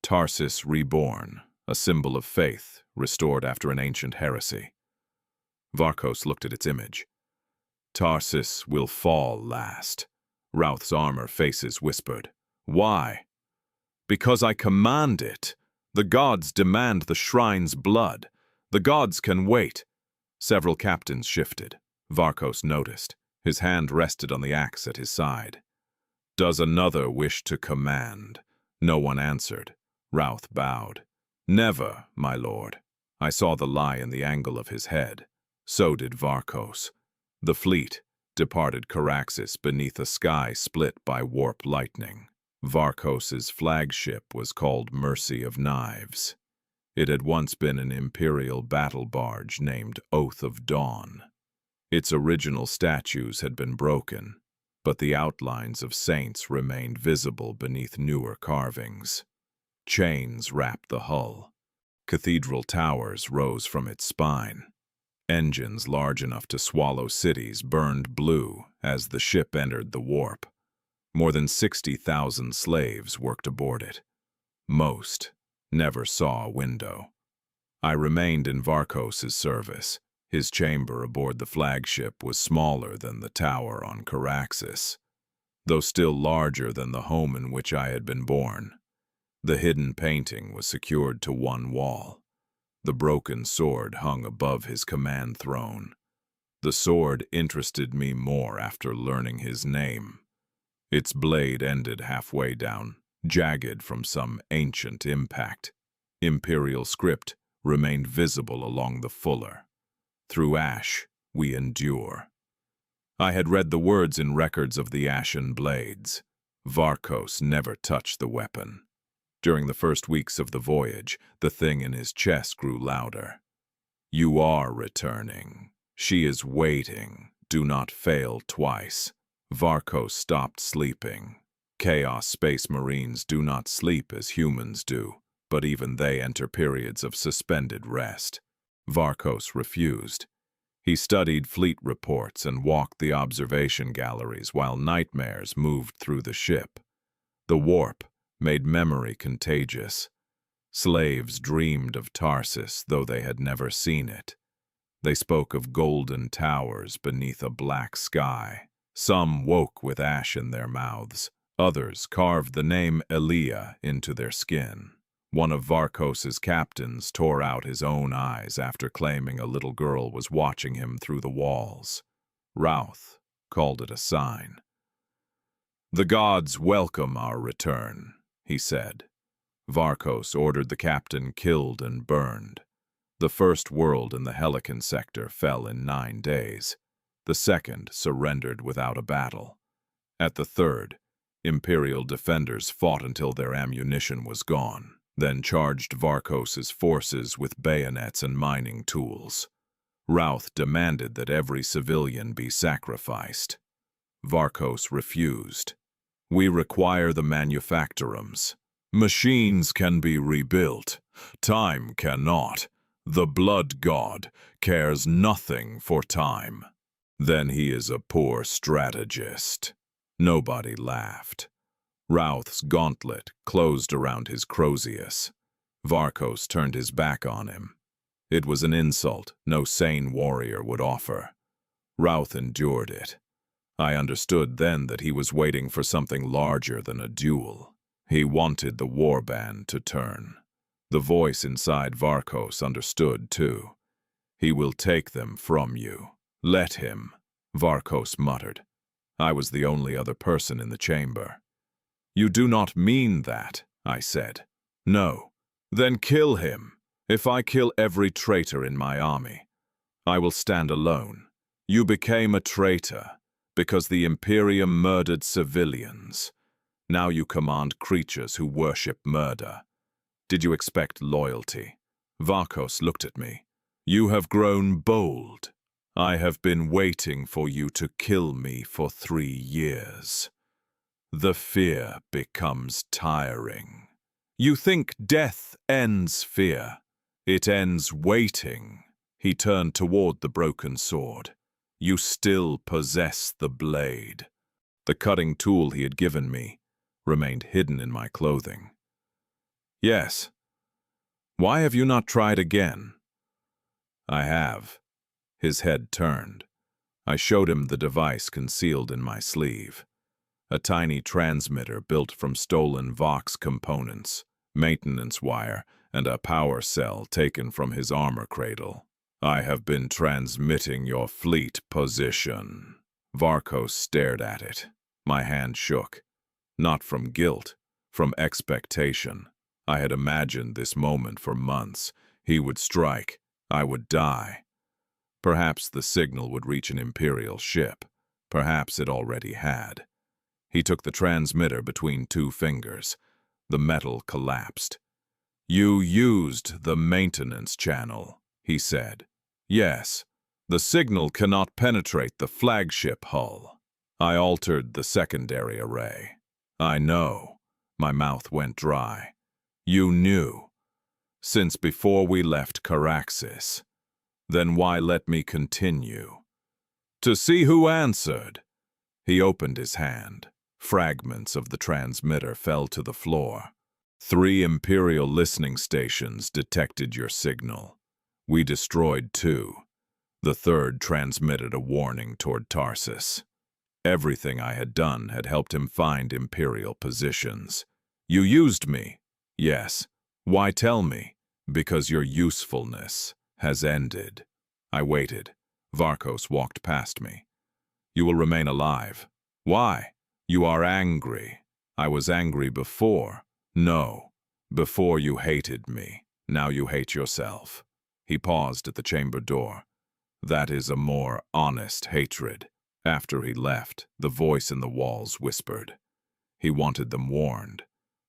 Tarsus Reborn, a symbol of faith restored after an ancient heresy. Vhalos looked at its image. "Tarsus will fall last." Routh's armor faces whispered. "Why?" "Because I command it. The gods demand the shrine's blood. The gods can wait." Several captains shifted. Vhalos noticed. His hand rested on the axe at his side. "Does another wish to command?" No one answered. Routh bowed. Never, my lord. I saw the lie in the angle of his head. So did Vhalos. The fleet departed Caraxes beneath a sky split by warp lightning. Vhalos' flagship was called Mercy of Knives. It had once been an Imperial battle barge named Oath of Dawn. Its original statues had been broken, but the outlines of saints remained visible beneath newer carvings. Chains wrapped the hull. Cathedral towers rose from its spine. Engines large enough to swallow cities burned blue as the ship entered the warp. More than 60,000 slaves worked aboard it. Most never saw a window. I remained in Vhalos' service. His chamber aboard the flagship was smaller than the tower on Caraxes, though still larger than the home in which I had been born. The hidden painting was secured to one wall. The broken sword hung above his command throne. The sword interested me more after learning his name. Its blade ended halfway down, jagged from some ancient impact. Imperial script remained visible along the fuller. Through ash, we endure. I had read the words in records of the ashen blades. Vhalos never touched the weapon. During the first weeks of the voyage, the thing in his chest grew louder. You are returning. She is waiting. Do not fail twice. Vhalos stopped sleeping. Chaos Space Marines do not sleep as humans do, but even they enter periods of suspended rest. Vhalos refused. He studied fleet reports and walked the observation galleries while nightmares moved through the ship. The warp made memory contagious. Slaves dreamed of Tarsus, though they had never seen it. They spoke of golden towers beneath a black sky. Some woke with ash in their mouths. Others carved the name Elia into their skin. One of Vhalos' captains tore out his own eyes after claiming a little girl was watching him through the walls. Routh called it a sign. The gods welcome our return, he said. Vhalos ordered the captain killed and burned. The first world in the Helican sector fell in 9 days. The second surrendered without a battle. At the third, Imperial defenders fought until their ammunition was gone, then charged Vhalos' forces with bayonets and mining tools. Routh demanded that every civilian be sacrificed. Vhalos refused. We require the manufactorums. Machines can be rebuilt. Time cannot. The blood god cares nothing for time. Then he is a poor strategist. Nobody laughed. Routh's gauntlet closed around his Crozius. Vhalos turned his back on him. It was an insult no sane warrior would offer. Routh endured it. I understood then that he was waiting for something larger than a duel. He wanted the warband to turn. The voice inside Vhalos understood, too. He will take them from you. Let him, Vhalos muttered. I was the only other person in the chamber. You do not mean that, I said. No. Then kill him. If I kill every traitor in my army, I will stand alone. You became a traitor because the Imperium murdered civilians. Now you command creatures who worship murder. Did you expect loyalty? Vhalos looked at me. You have grown bold. I have been waiting for you to kill me for 3 years. The fear becomes tiring. You think death ends fear. It ends waiting. He turned toward the broken sword. You still possess the blade. The cutting tool he had given me remained hidden in my clothing. Yes. Why have you not tried again? I have. His head turned. I showed him the device concealed in my sleeve. A tiny transmitter built from stolen Vox components, maintenance wire, and a power cell taken from his armor cradle. I have been transmitting your fleet position. Vhalos stared at it. My hand shook. Not from guilt, From expectation. I had imagined this moment for months. He would strike. I would die. Perhaps the signal would reach an Imperial ship. Perhaps it already had. He took the transmitter between two fingers. The metal collapsed. "You used the maintenance channel," he said. "Yes. The signal cannot penetrate the flagship hull. I altered the secondary array." "I know." My mouth went dry. "You knew. Since before we left Caraxes. Then why let me continue?" "To see who answered." He opened his hand. Fragments of the transmitter fell to the floor. "3 Imperial listening stations detected your signal. We destroyed 2. The 3rd transmitted a warning toward Tarsus. Everything I had done had helped him find Imperial positions. You used me. Yes. Why tell me? Because your usefulness has ended." I waited. Vhalos walked past me. "You will remain alive." "Why?" "You are angry." "I was angry before." "No. Before you hated me. Now you hate yourself." He paused at the chamber door. "That is a more honest hatred." After he left, the voice in the walls whispered. He wanted them warned.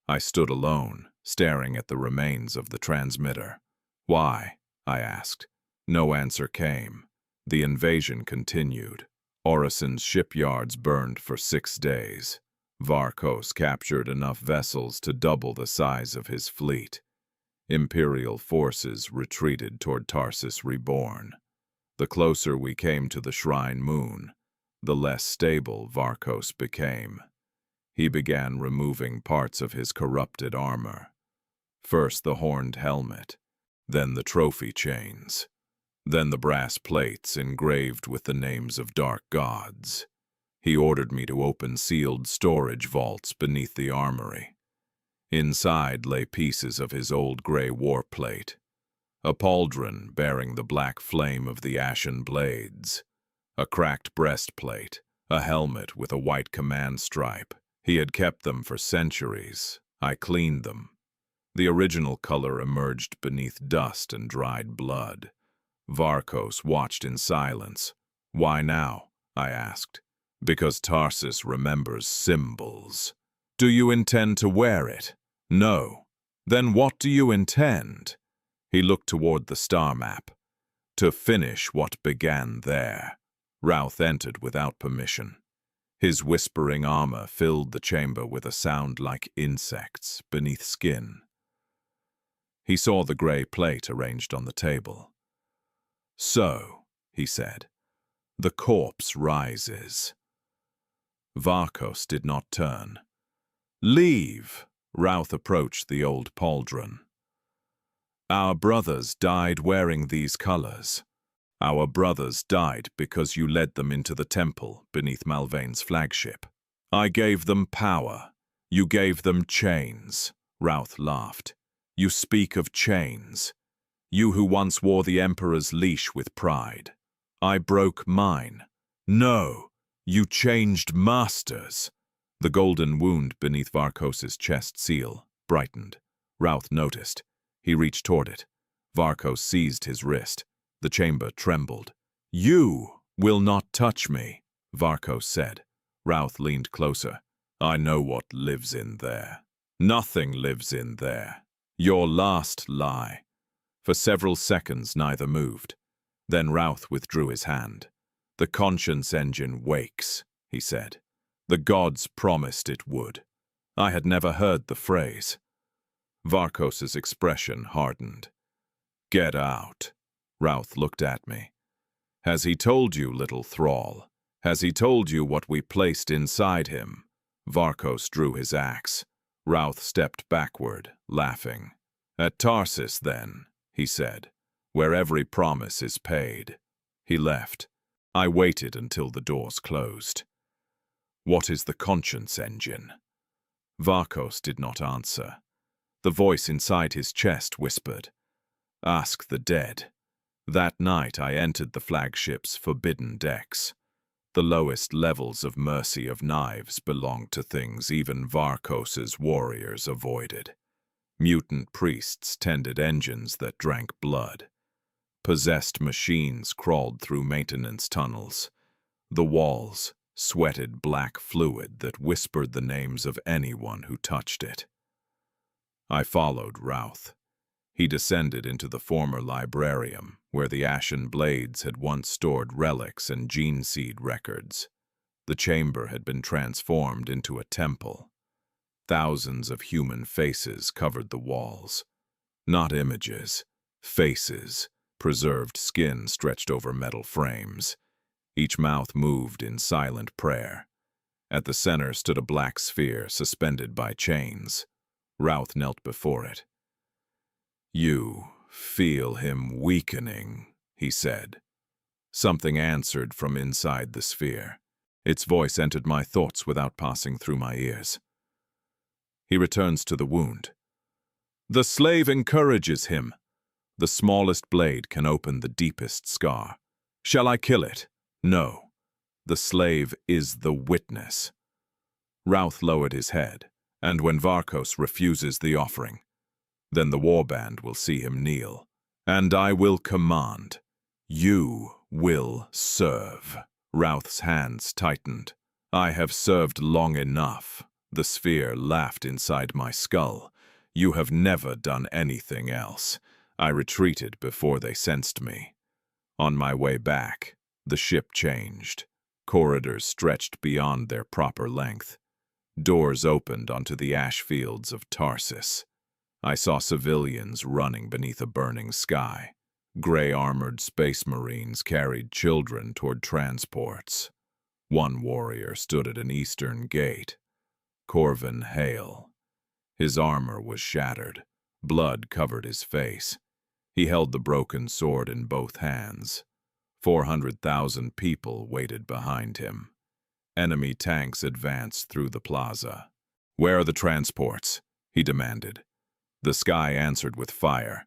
I stood alone, staring at the remains of the transmitter. "Why?" I asked. No answer came. The invasion continued. Orison's shipyards burned for 6 days. Vhalos captured enough vessels to double the size of his fleet. Imperial forces retreated toward Tarsus Reborn. The closer we came to the Shrine Moon, the less stable Vhalos became. He began removing parts of his corrupted armor. First the horned helmet, then the trophy chains, then the brass plates engraved with the names of dark gods. He ordered me to open sealed storage vaults beneath the armory. Inside lay pieces of his old gray warplate, a pauldron bearing the black flame of the ashen blades, a cracked breastplate, a helmet with a white command stripe. He had kept them for centuries. I cleaned them. The original color emerged beneath dust and dried blood. Vhalos watched in silence. "Why now?" I asked. "Because Tarsus remembers symbols." "Do you intend to wear it?" "No." "Then what do you intend?" He looked toward the star map. "To finish what began there." Routh entered without permission. His whispering armor filled the chamber with a sound like insects beneath skin. He saw the gray plate arranged on the table. "So," he said, "the corpse rises." Vhalos did not turn. "Leave." Routh approached the old pauldron. "Our brothers died wearing these colors. Our brothers died because you led them into the temple beneath Malvain's flagship. I gave them power. You gave them chains." Routh laughed. "You speak of chains. You who once wore the Emperor's leash with pride. I broke mine. No, you changed masters." The golden wound beneath Vhalos' chest seal brightened. Routh noticed. He reached toward it. Vhalos seized his wrist. The chamber trembled. "You will not touch me," Vhalos said. Routh leaned closer. "I know what lives in there." "Nothing lives in there. Your last lie." For several seconds neither moved. Then Routh withdrew his hand. "The conscience engine wakes," he said. "The gods promised it would." I had never heard the phrase. Vhalos' expression hardened. "Get out." Routh looked at me. "Has he told you, little thrall? Has he told you what we placed inside him?" Vhalos drew his axe. Routh stepped backward, laughing. "At Tarsus, then," he said, "where every promise is paid." He left. I waited until the doors closed. "What is the conscience engine?" Vhalos did not answer. The voice inside his chest whispered, "Ask the dead." That night I entered the flagship's forbidden decks. The lowest levels of mercy of knives belonged to things even Vhalos' warriors avoided. Mutant priests tended engines that drank blood. Possessed machines crawled through maintenance tunnels. The walls sweated black fluid that whispered the names of anyone who touched it. I followed Routh. He descended into the former librarium, where the ashen blades had once stored relics and gene seed records. The chamber had been transformed into a temple. Thousands of human faces covered the walls. Not images, faces, preserved skin stretched over metal frames. Each mouth moved in silent prayer. At the center stood a black sphere suspended by chains. Routh knelt before it. "You feel him weakening," he said. Something answered from inside the sphere. Its voice entered my thoughts without passing through my ears. He returns to the wound. "The slave encourages him. The smallest blade can open the deepest scar. Shall I kill it? No. The slave is the witness." Routh lowered his head, and when Vhalos refuses the offering, then the warband will see him kneel. "And I will command. You will serve." Routh's hands tightened. "I have served long enough." The sphere laughed inside my skull. "You have never done anything else." I retreated before they sensed me. On my way back, the ship changed. Corridors stretched beyond their proper length. Doors opened onto the ash fields of Tarsus. I saw civilians running beneath a burning sky. Gray-armored space marines carried children toward transports. One warrior stood at an eastern gate. Corvin Hale. His armor was shattered. Blood covered his face. He held the broken sword in both hands. 400,000 people waited behind him. Enemy tanks advanced through the plaza. "Where are the transports?" he demanded. The sky answered with fire.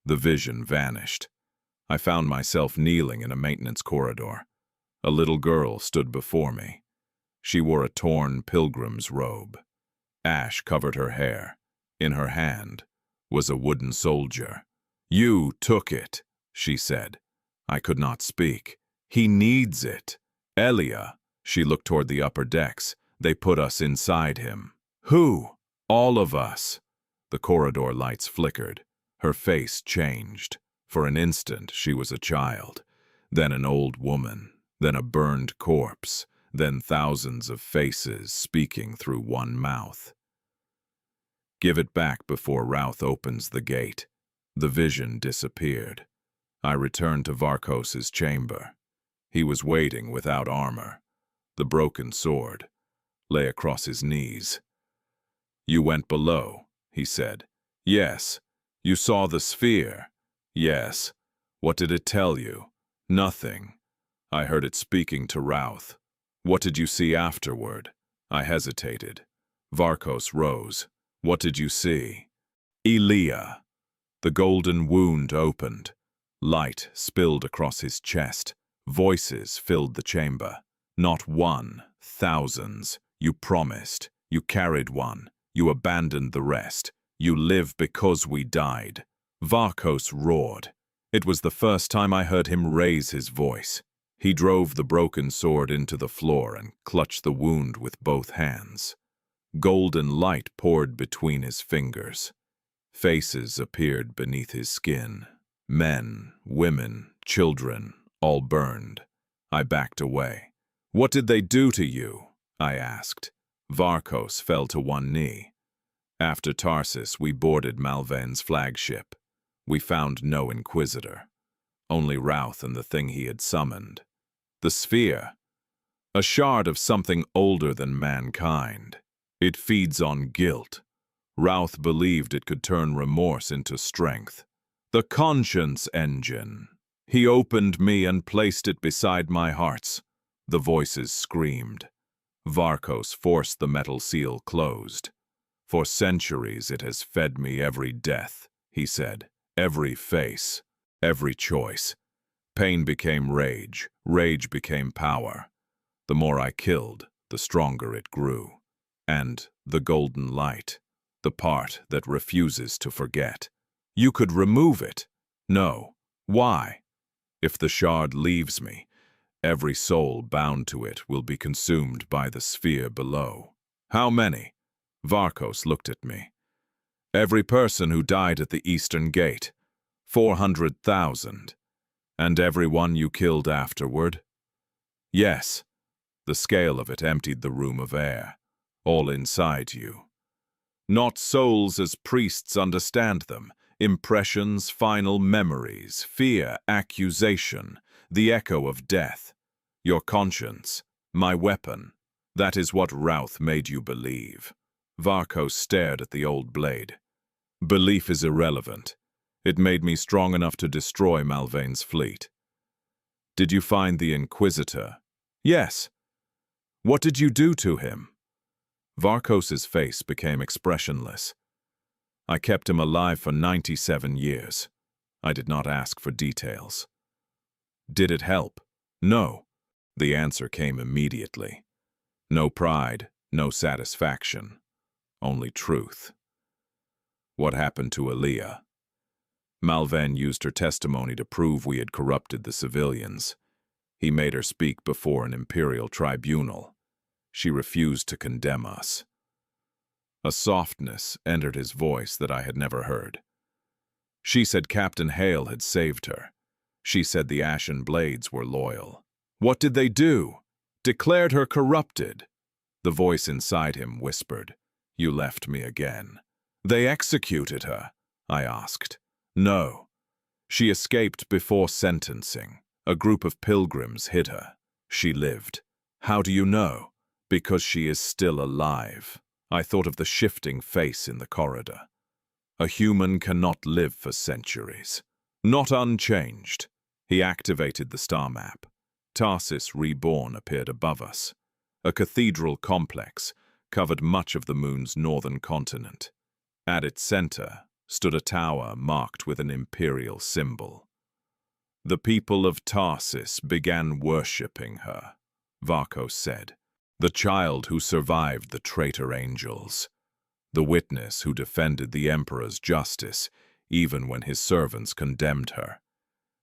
The vision vanished. I found myself kneeling in a maintenance corridor. A little girl stood before me. She wore a torn pilgrim's robe. Ash covered her hair. In her hand was a wooden soldier. "You took it," she said. I could not speak. "He needs it. Elia." She looked toward the upper decks. "They put us inside him." "Who?" "All of us." The corridor lights flickered. Her face changed. For an instant, she was a child, then an old woman, then a burned corpse, then thousands of faces speaking through one mouth. "Give it back before Routh opens the gate." The vision disappeared. I returned to Vhalos' chamber. He was waiting without armor. The broken sword lay across his knees. "You went below," he said. "Yes." "You saw the sphere?" "Yes." "What did it tell you?" "Nothing." I heard it speaking to Routh. "What did you see afterward?" I hesitated. Vhalos rose. "What did you see?" "Elia." The golden wound opened. Light spilled across his chest. Voices filled the chamber. "Not one, thousands. You promised. You carried one. You abandoned the rest. You live because we died." Vhalos roared. It was the first time I heard him raise his voice. He drove the broken sword into the floor and clutched the wound with both hands. Golden light poured between his fingers. Faces appeared beneath his skin. Men, women, children, all burned. I backed away. "What did they do to you?" I asked. Vhalos fell to one knee. "After Tarsus, we boarded Malven's flagship. We found no Inquisitor. Only Routh and the thing he had summoned. The sphere. A shard of something older than mankind. It feeds on guilt. Routh believed it could turn remorse into strength. The conscience engine. He opened me and placed it beside my hearts." The voices screamed. Vhalos forced the metal seal closed. "For centuries it has fed me every death," he said. "Every face, every choice. Pain became rage. Rage became power. The more I killed, the stronger it grew. And the golden light, the part that refuses to forget. You could remove it. No. Why? If the shard leaves me, every soul bound to it will be consumed by the sphere below. How many? Vhalos looked at me. Every person who died at the eastern gate. 400,000. And every one you killed afterward? Yes. The scale of it emptied the room of air, all inside you. Not souls as priests understand them, impressions, final memories, fear, accusation, the echo of death. Your conscience, my weapon. That is what Routh made you believe. Vhalos stared at the old blade. Belief is irrelevant. It made me strong enough to destroy Malvain's fleet. Did you find the Inquisitor? Yes. What did you do to him? Vhalos' face became expressionless. I kept him alive for 97 years. I did not ask for details. Did it help? No. The answer came immediately. No pride, no satisfaction. Only truth. What happened to Aaliyah? Malvain used her testimony to prove we had corrupted the civilians. He made her speak before an Imperial tribunal. She refused to condemn us. A softness entered his voice that I had never heard. She said Captain Hale had saved her. She said the Ashen Blades were loyal. What did they do? Declared her corrupted. The voice inside him whispered, "You left me again." They executed her, I asked. No. She escaped before sentencing. A group of pilgrims hid her. She lived. How do you know? Because she is still alive. I thought of the shifting face in the corridor. A human cannot live for centuries. Not unchanged. He activated the star map. Tarsis Reborn appeared above us. A cathedral complex covered much of the moon's northern continent. At its center stood a tower marked with an Imperial symbol. The people of Tarsis began worshipping her, Vhalos said. The child who survived the traitor angels. The witness who defended the Emperor's justice, even when his servants condemned her.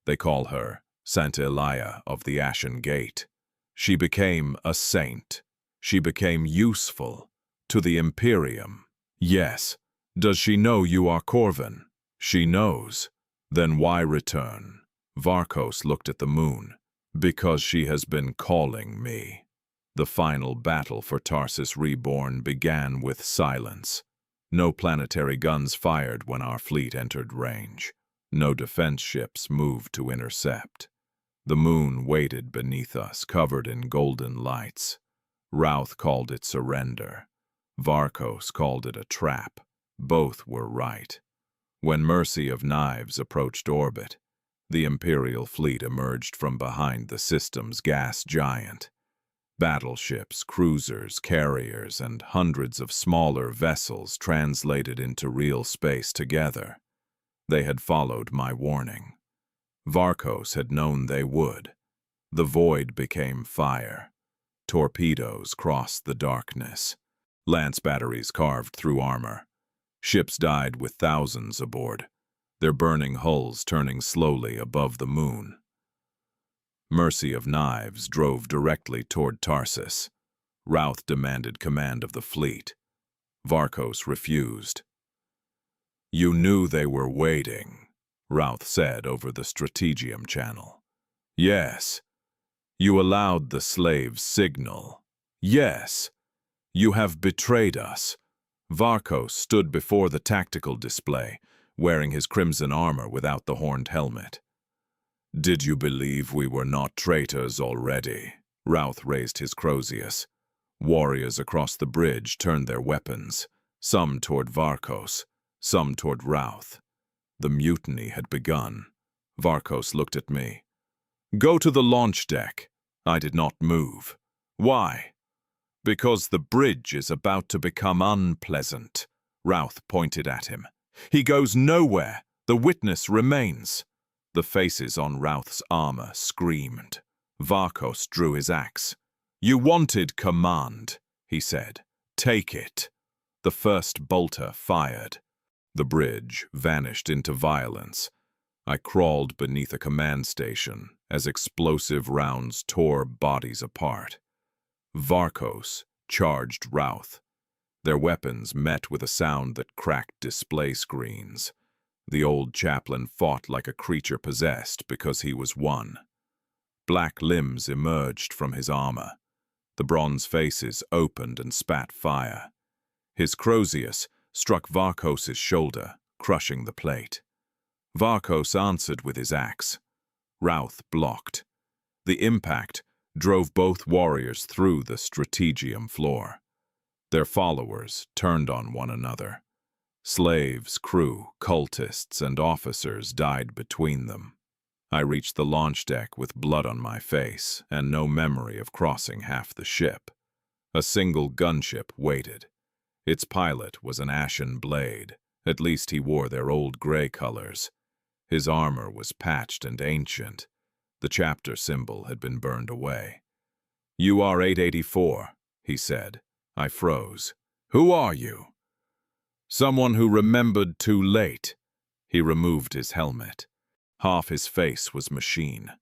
They call her Saint Elia of the Ashen Gate. She became a saint. She became useful to the Imperium. Yes. Does she know you are Corvin? She knows. Then why return? Vhalos looked at the moon. Because she has been calling me. The final battle for Tarsis Reborn began with silence. No planetary guns fired when our fleet entered range. No defense ships moved to intercept. The moon waited beneath us, covered in golden lights. Routh called it surrender. Vhalos called it a trap. Both were right. When Mercy of Knives approached orbit, the Imperial fleet emerged from behind the system's gas giant. Battleships, cruisers, carriers, and hundreds of smaller vessels translated into real space together. They had followed my warning. Vhalos had known they would. The void became fire. Torpedoes crossed the darkness. Lance batteries carved through armor. Ships died with thousands aboard, their burning hulls turning slowly above the moon. Mercy of Knives drove directly toward Tarsis. Routh demanded command of the fleet. Vhalos refused. You knew they were waiting, Routh said over the Strategium channel. Yes. You allowed the slaves signal. Yes. You have betrayed us. Vhalos stood before the tactical display, wearing his crimson armor without the horned helmet. Did you believe we were not traitors already? Routh raised his Crozius. Warriors across the bridge turned their weapons, some toward Vhalos, some toward Routh. The mutiny had begun. Vhalos looked at me. Go to the launch deck. I did not move. Why? Because the bridge is about to become unpleasant. Routh pointed at him. He goes nowhere. The witness remains. The faces on Routh's armor screamed. Vhalos drew his axe. "You wanted command," he said. "Take it." The first bolter fired. The bridge vanished into violence. I crawled beneath a command station as explosive rounds tore bodies apart. Vhalos charged Routh. Their weapons met with a sound that cracked display screens. The old chaplain fought like a creature possessed because he was won. Black limbs emerged from his armor. The bronze faces opened and spat fire. His Crozius struck Vhalos' shoulder, crushing the plate. Vhalos answered with his axe. Routh blocked. The impact drove both warriors through the strategium floor. Their followers turned on one another. Slaves, crew, cultists, and officers died between them. I reached the launch deck with blood on my face and no memory of crossing half the ship. A single gunship waited. Its pilot was an ashen blade. At least he wore their old gray colors. His armor was patched and ancient. The chapter symbol had been burned away. "You are 884, he said. I froze. "Who are you?" "Someone who remembered too late." He removed his helmet. Half his face was machine.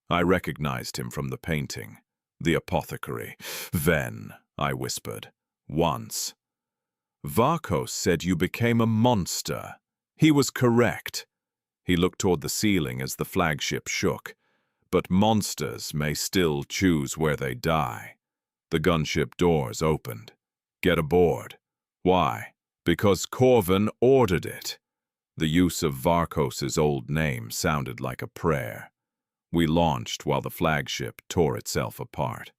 I recognized him from the painting. The apothecary. "Ven," I whispered. "Once." "Vhalos said you became a monster." He was correct. He looked toward the ceiling as the flagship shook. "But monsters may still choose where they die." The gunship doors opened. "Get aboard." "Why?" "Because Corvin ordered it." The use of Vhalos' old name sounded like a prayer. We launched while the flagship tore itself apart.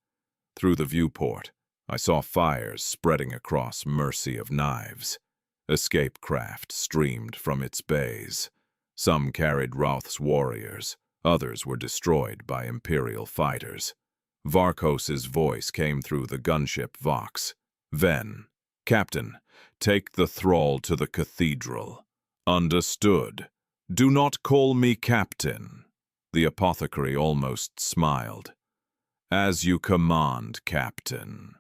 Through the viewport, I saw fires spreading across Mercy of Knives. Escape craft streamed from its bays. Some carried Routh's warriors. Others were destroyed by Imperial fighters. Vhalos' voice came through the gunship Vox. "Ven, Captain, take the thrall to the cathedral." "Understood. Do not call me Captain." The apothecary almost smiled. "As you command, Captain."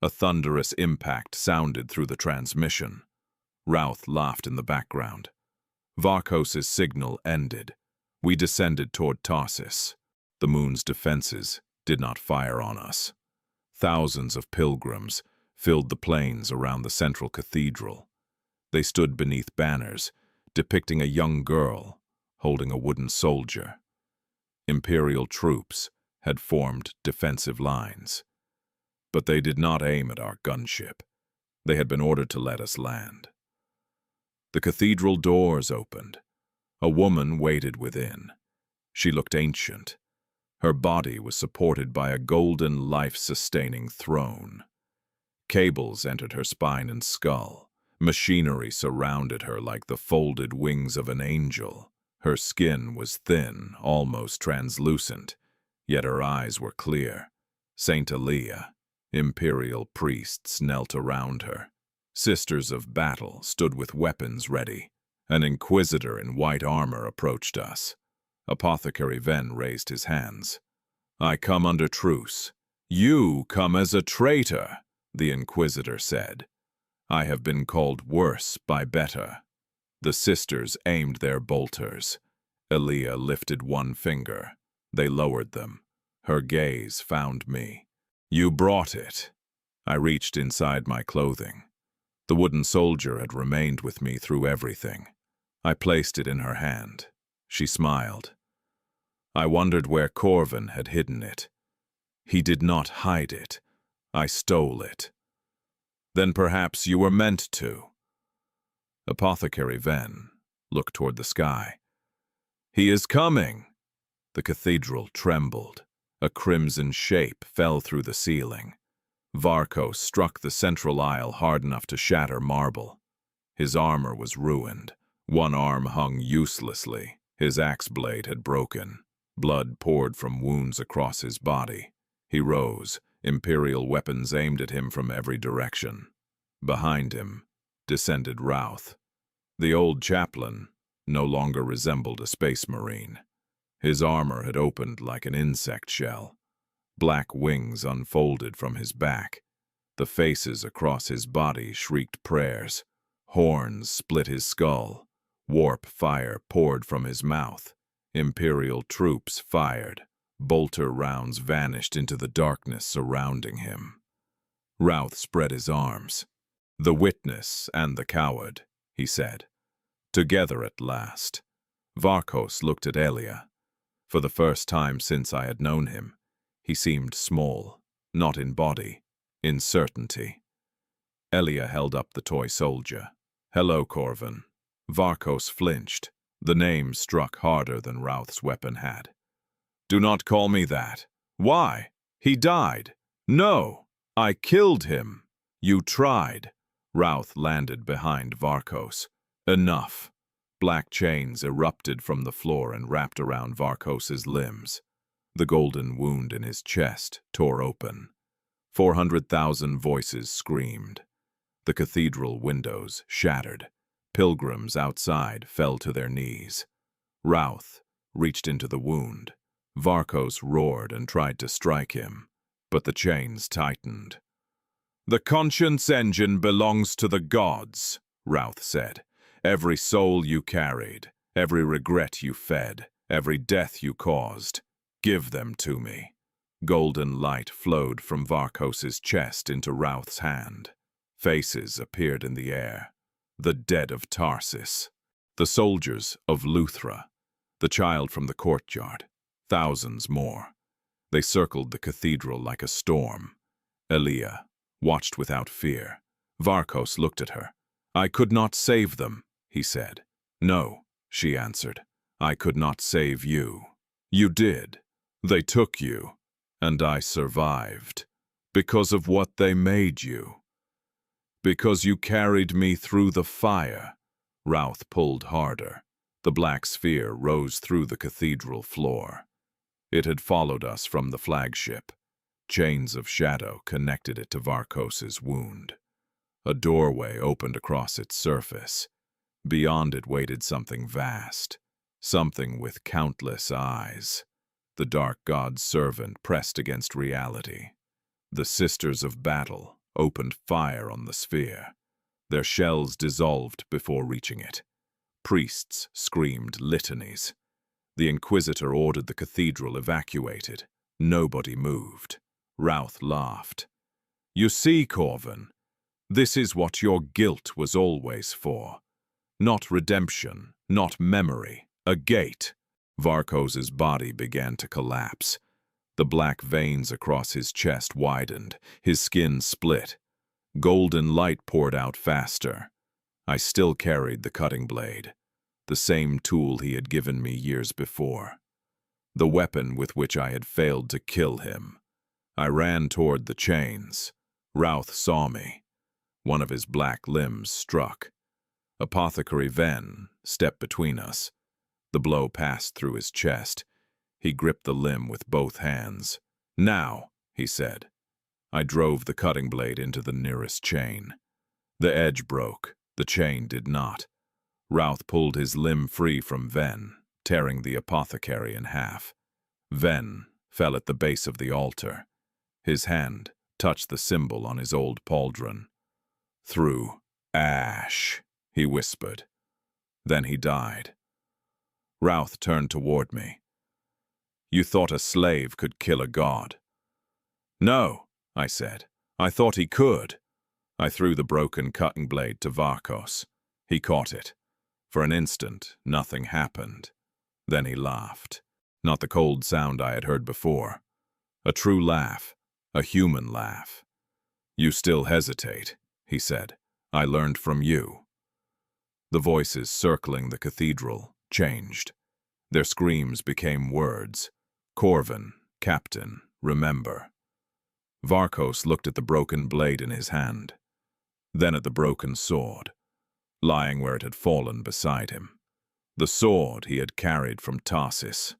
A thunderous impact sounded through the transmission. Routh laughed in the background. Vhalos' signal ended. We descended toward Tarsus. The moon's defenses did not fire on us. Thousands of pilgrims filled the plains around the central cathedral. They stood beneath banners, depicting a young girl holding a wooden soldier. Imperial troops had formed defensive lines. But they did not aim at our gunship. They had been ordered to let us land. The cathedral doors opened. A woman waited within. She looked ancient. Her body was supported by a golden life-sustaining throne. Cables entered her spine and skull. Machinery surrounded her like the folded wings of an angel. Her skin was thin, almost translucent, yet her eyes were clear. Saint Elia, Imperial priests knelt around her. Sisters of battle stood with weapons ready. An inquisitor in white armor approached us. Apothecary Ven raised his hands. "I come under truce." "You come as a traitor," the inquisitor said. "I have been called worse by better." The sisters aimed their bolters. Elia lifted one finger. They lowered them. Her gaze found me. "You brought it." I reached inside my clothing. The wooden soldier had remained with me through everything. I placed it in her hand. She smiled. I wondered where Corvin had hidden it. "He did not hide it. I stole it." "Then perhaps you were meant to." Apothecary Ven looked toward the sky. "He is coming." The cathedral trembled. A crimson shape fell through the ceiling. Vhalos struck the central aisle hard enough to shatter marble. His armor was ruined. One arm hung uselessly. His axe blade had broken. Blood poured from wounds across his body. He rose, Imperial weapons aimed at him from every direction. Behind him descended Routh. The old chaplain no longer resembled a space marine. His armor had opened like an insect shell. Black wings unfolded from his back. The faces across his body shrieked prayers. Horns split his skull. Warp fire poured from his mouth. Imperial troops fired. Bolter rounds vanished into the darkness surrounding him. Routh spread his arms. "The witness and the coward," he said. "Together at last." Vhalos looked at Elia. For the first time since I had known him, he seemed small, not in body, in certainty. Elia held up the toy soldier. "Hello, Corvin." Vhalos flinched. The name struck harder than Routh's weapon had. "Do not call me that." "Why? He died." "No, I killed him." "You tried." Routh landed behind Vhalos. "Enough." Black chains erupted from the floor and wrapped around Vhalos' limbs. The golden wound in his chest tore open. 400,000 voices screamed. The cathedral windows shattered. Pilgrims outside fell to their knees. Routh reached into the wound. Vhalos roared and tried to strike him, but the chains tightened. "The conscience engine belongs to the gods," Routh said. "Every soul you carried, every regret you fed, every death you caused, give them to me." Golden light flowed from Vhalos' chest into Routh's hand. Faces appeared in the air. The dead of Tarsis. The soldiers of Luthra. The child from the courtyard. Thousands more. They circled the cathedral like a storm. Elia watched without fear. Vhalos looked at her. "I could not save them," he said. "No," she answered. "I could not save you." "You did. They took you, and I survived. Because of what they made you. Because you carried me through the fire." Routh pulled harder. The black sphere rose through the cathedral floor. It had followed us from the flagship. Chains of shadow connected it to Vhalos' wound. A doorway opened across its surface. Beyond it waited something vast, something with countless eyes. The dark god's servant pressed against reality. The Sisters of Battle opened fire on the sphere. Their shells dissolved before reaching it. Priests screamed litanies. The Inquisitor ordered the cathedral evacuated. Nobody moved. Routh laughed. "You see, Corvin, this is what your guilt was always for. Not redemption, not memory, a gate." Vhalos' body began to collapse. The black veins across his chest widened, his skin split. Golden light poured out faster. I still carried the cutting blade, the same tool he had given me years before. The weapon with which I had failed to kill him. I ran toward the chains. Routh saw me. One of his black limbs struck. Apothecary Ven stepped between us. The blow passed through his chest. He gripped the limb with both hands. "Now," he said. I drove the cutting blade into the nearest chain. The edge broke. The chain did not. Routh pulled his limb free from Ven, tearing the apothecary in half. Ven fell at the base of the altar. His hand touched the symbol on his old pauldron. "Through ash," he whispered. Then he died. Routh turned toward me. "You thought a slave could kill a god?" "No," I said. "I thought he could." I threw the broken cutting blade to Vhalos. He caught it. For an instant, nothing happened. Then he laughed. Not the cold sound I had heard before. A true laugh, a human laugh. "You still hesitate," he said. "I learned from you." The voices circling the cathedral changed. Their screams became words. "Corvin, Captain, remember." Vhalos looked at the broken blade in his hand, then at the broken sword, lying where it had fallen beside him. The sword he had carried from Tarsis.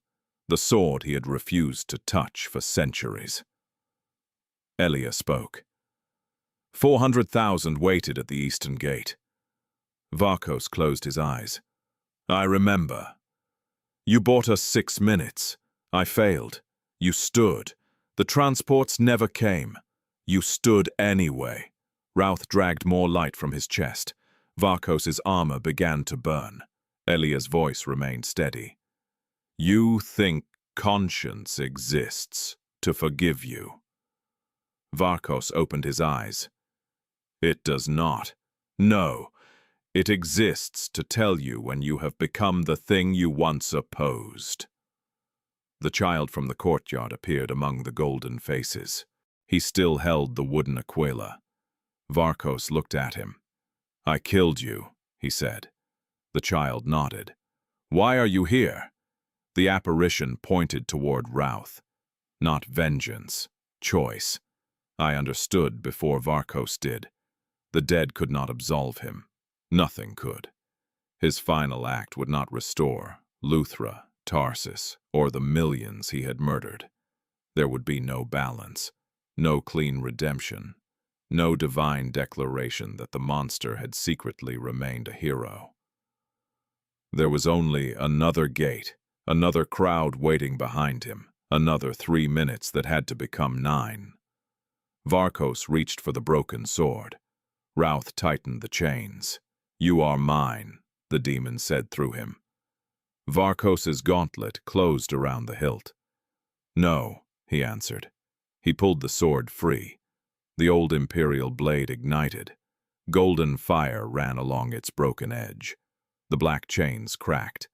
The sword he had refused to touch for centuries. Elia spoke. 400,000 waited at the eastern gate. Vhalos closed his eyes. "I remember. You bought us 6 minutes. I failed. You stood. The transports never came. You stood anyway. Routh dragged more light from his chest. Vhalos' armor began to burn. Elia's voice remained steady. You think conscience exists to forgive you. Vhalos opened his eyes. It does not. No, it exists to tell you when you have become the thing you once opposed. The child from the courtyard appeared among the golden faces. He still held the wooden aquila. Vhalos looked at him. I killed you, he said. The child nodded. Why are you here? The apparition pointed toward Routh. Not vengeance, choice. I understood before Vhalos did. The dead could not absolve him. Nothing could. His final act would not restore Luthra, Tarsus, or the millions he had murdered. There would be no balance, no clean redemption, no divine declaration that the monster had secretly remained a hero. There was only another gate, another crowd waiting behind him, another 3 minutes that had to become 9. Vhalos reached for the broken sword. Routh tightened the chains. You are mine, the demon said through him. Vhalos' gauntlet closed around the hilt. No, he answered. He pulled the sword free. The old Imperial blade ignited. Golden fire ran along its broken edge. The black chains cracked.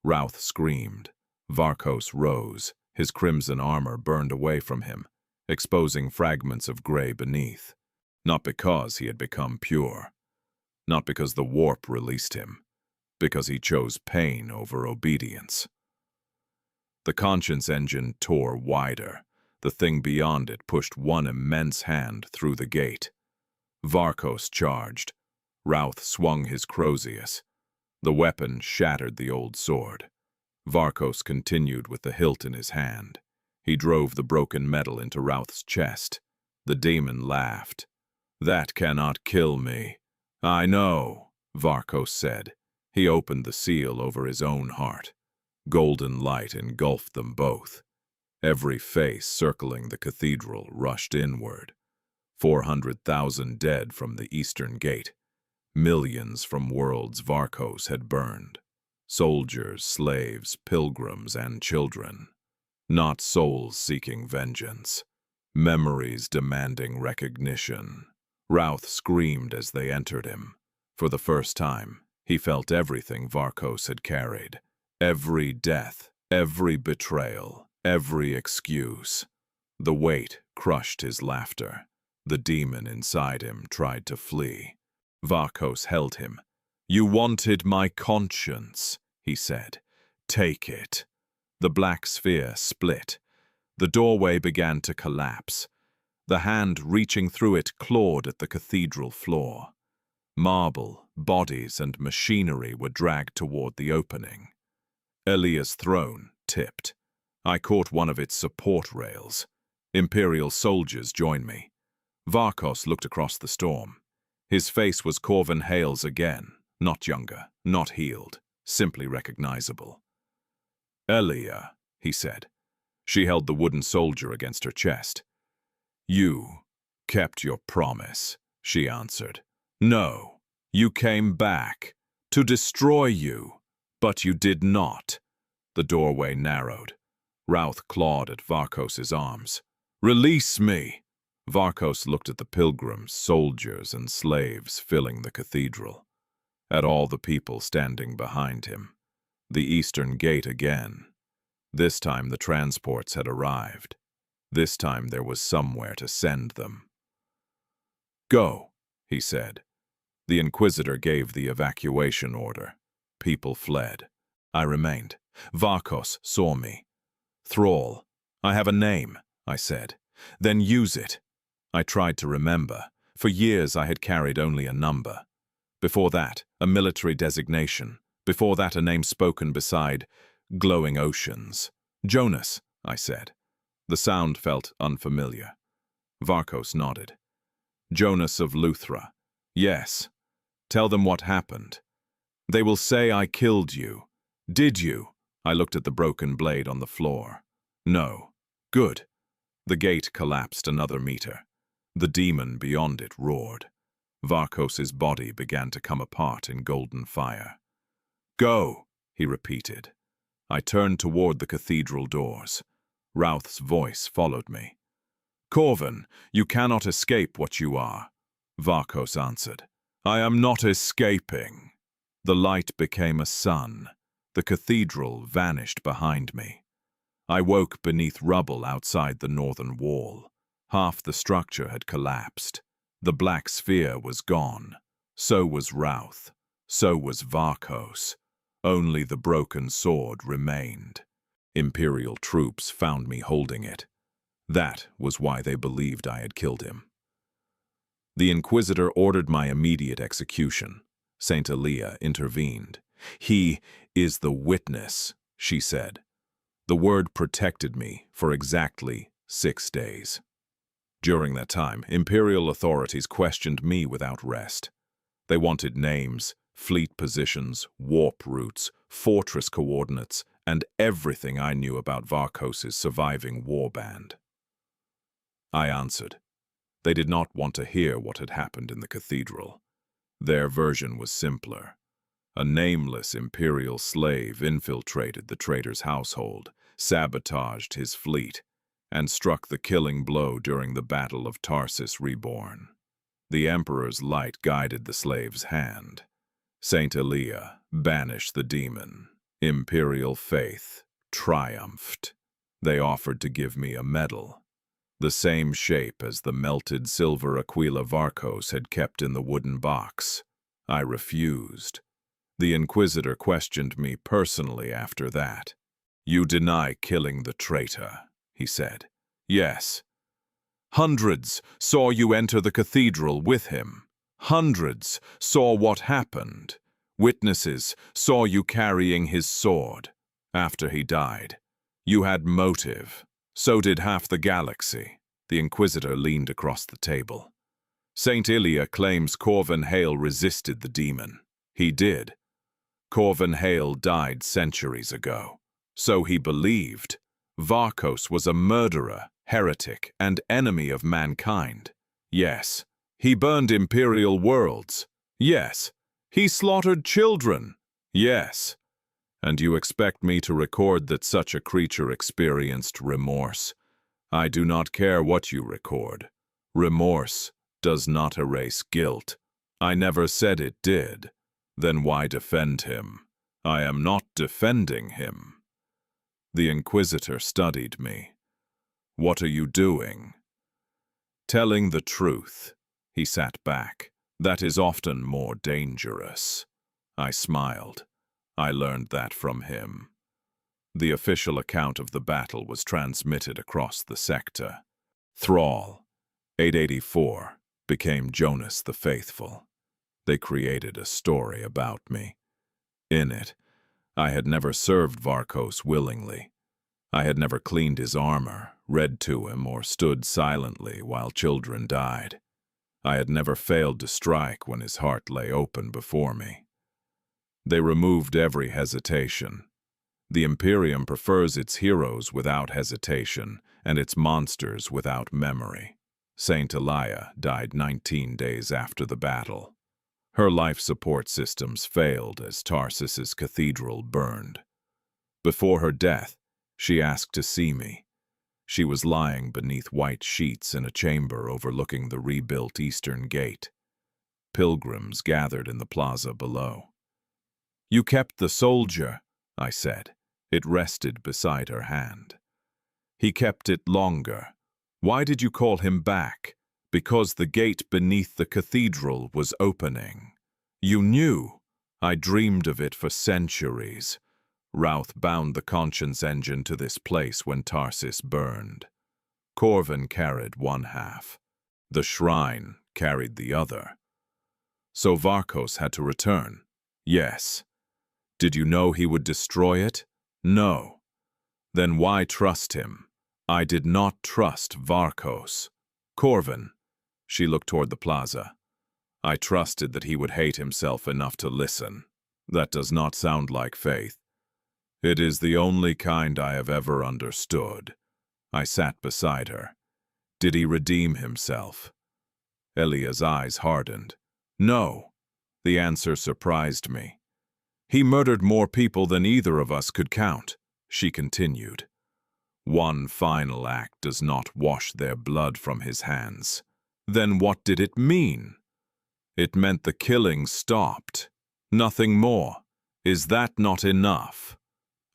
Routh screamed. Vhalos rose. His crimson armor burned away from him, exposing fragments of gray beneath. Not because he had become pure. Not because the warp released him. Because he chose pain over obedience. The conscience engine tore wider. The thing beyond it pushed one immense hand through the gate. Vhalos charged. Routh swung his Crozius. The weapon shattered the old sword. Vhalos continued with the hilt in his hand. He drove the broken metal into Routh's chest. The demon laughed. That cannot kill me. I know, Vhalos said. He opened the seal over his own heart. Golden light engulfed them both. Every face circling the cathedral rushed inward. 400,000 dead from the eastern gate. Millions from worlds Vhalos had burned. Soldiers, slaves, pilgrims, and children. Not souls seeking vengeance. Memories demanding recognition. Routh screamed as they entered him. For the first time, he felt everything Vhalos had carried. Every death, every betrayal, every excuse. The weight crushed his laughter. The demon inside him tried to flee. Vhalos held him. You wanted my conscience, he said. Take it. The black sphere split. The doorway began to collapse. The hand reaching through it clawed at the cathedral floor. Marble, bodies, and machinery were dragged toward the opening. Elia's throne tipped. I caught one of its support rails. Imperial soldiers joined me. Vhalos looked across the storm. His face was Corvin Hale's again, not younger, not healed, simply recognizable. Elia, he said. She held the wooden soldier against her chest. You kept your promise, she answered. No, you came back to destroy you, but you did not. The doorway narrowed. Routh clawed at Vhalos' arms. Release me! Vhalos looked at the pilgrims, soldiers, and slaves filling the cathedral. At all the people standing behind him. The eastern gate again. This time the transports had arrived. This time there was somewhere to send them. Go, he said. The Inquisitor gave the evacuation order. People fled. I remained. Vhalos saw me. Thrall, I have a name, I said. Then use it. I tried to remember. For years I had carried only a number. Before that, a military designation. Before that, a name spoken beside glowing oceans. Jonas, I said. The sound felt unfamiliar. Vhalos nodded. Jonas of Luthra. Yes. Tell them what happened. They will say I killed you. Did you? I looked at the broken blade on the floor. No. Good. The gate collapsed another meter. The demon beyond it roared. Vhalos' body began to come apart in golden fire. "Go," he repeated. I turned toward the cathedral doors. Routh's voice followed me. "Corvin, you cannot escape what you are," Vhalos answered. "I am not escaping." The light became a sun. The cathedral vanished behind me. I woke beneath rubble outside the northern wall. Half the structure had collapsed. The black sphere was gone. So was Routh. So was Vhalos. Only the broken sword remained. Imperial troops found me holding it. That was why they believed I had killed him. The Inquisitor ordered my immediate execution. Saint Elia intervened. "He is the witness," she said. The word protected me for exactly 6 days. During that time, Imperial authorities questioned me without rest. They wanted names, fleet positions, warp routes, fortress coordinates, and everything I knew about Vhalos' surviving warband. I answered. They did not want to hear what had happened in the cathedral. Their version was simpler. A nameless Imperial slave infiltrated the traitor's household, sabotaged his fleet, and struck the killing blow during the Battle of Tarsus Reborn. The Emperor's light guided the slave's hand. Saint Elia banished the demon. Imperial faith triumphed. They offered to give me a medal, the same shape as the melted silver Aquila Vhalos had kept in the wooden box. I refused. The Inquisitor questioned me personally after that. "You deny killing the traitor," he said. "Yes. Hundreds saw you enter the cathedral with him. Hundreds saw what happened. Witnesses saw you carrying his sword. After he died, you had motive. So did half the galaxy." The Inquisitor leaned across the table. "Saint Elia claims Corvin Hale resisted the demon. He did. Corvin Hale died centuries ago. So he believed. Vhalos was a murderer, heretic, and enemy of mankind. Yes. He burned Imperial worlds. Yes. He slaughtered children. Yes. And you expect me to record that such a creature experienced remorse? I do not care what you record. Remorse does not erase guilt. I never said it did. Then why defend him? I am not defending him." The Inquisitor studied me. "What are you doing?" "Telling the truth." He sat back. "That is often more dangerous." I smiled. I learned that from him. The official account of the battle was transmitted across the sector. Thrall, 884, became Jonas the Faithful. They created a story about me. In it, I had never served Vhalos willingly. I had never cleaned his armor, read to him, or stood silently while children died. I had never failed to strike when his heart lay open before me. They removed every hesitation. The Imperium prefers its heroes without hesitation and its monsters without memory. Saint Elia died 19 days after the battle. Her life support systems failed as Tarsus's cathedral burned. Before her death, she asked to see me. She was lying beneath white sheets in a chamber overlooking the rebuilt eastern gate. Pilgrims gathered in the plaza below. "You kept the soldier," I said. It rested beside her hand. "He kept it longer. Why did you call him back?" "Because the gate beneath the cathedral was opening. You knew. I dreamed of it for centuries. Routh bound the conscience engine to this place when Tarsus burned. Corvin carried one half. The shrine carried the other. So Vhalos had to return. Yes. Did you know he would destroy it? No. Then why trust him? I did not trust Vhalos. Corvin. She looked toward the plaza. I trusted that he would hate himself enough to listen. That does not sound like faith. It is the only kind I have ever understood. I sat beside her. Did he redeem himself? Elia's eyes hardened. No. The answer surprised me. He murdered more people than either of us could count, she continued. One final act does not wash their blood from his hands. Then what did it mean? It meant the killing stopped. Nothing more. Is that not enough?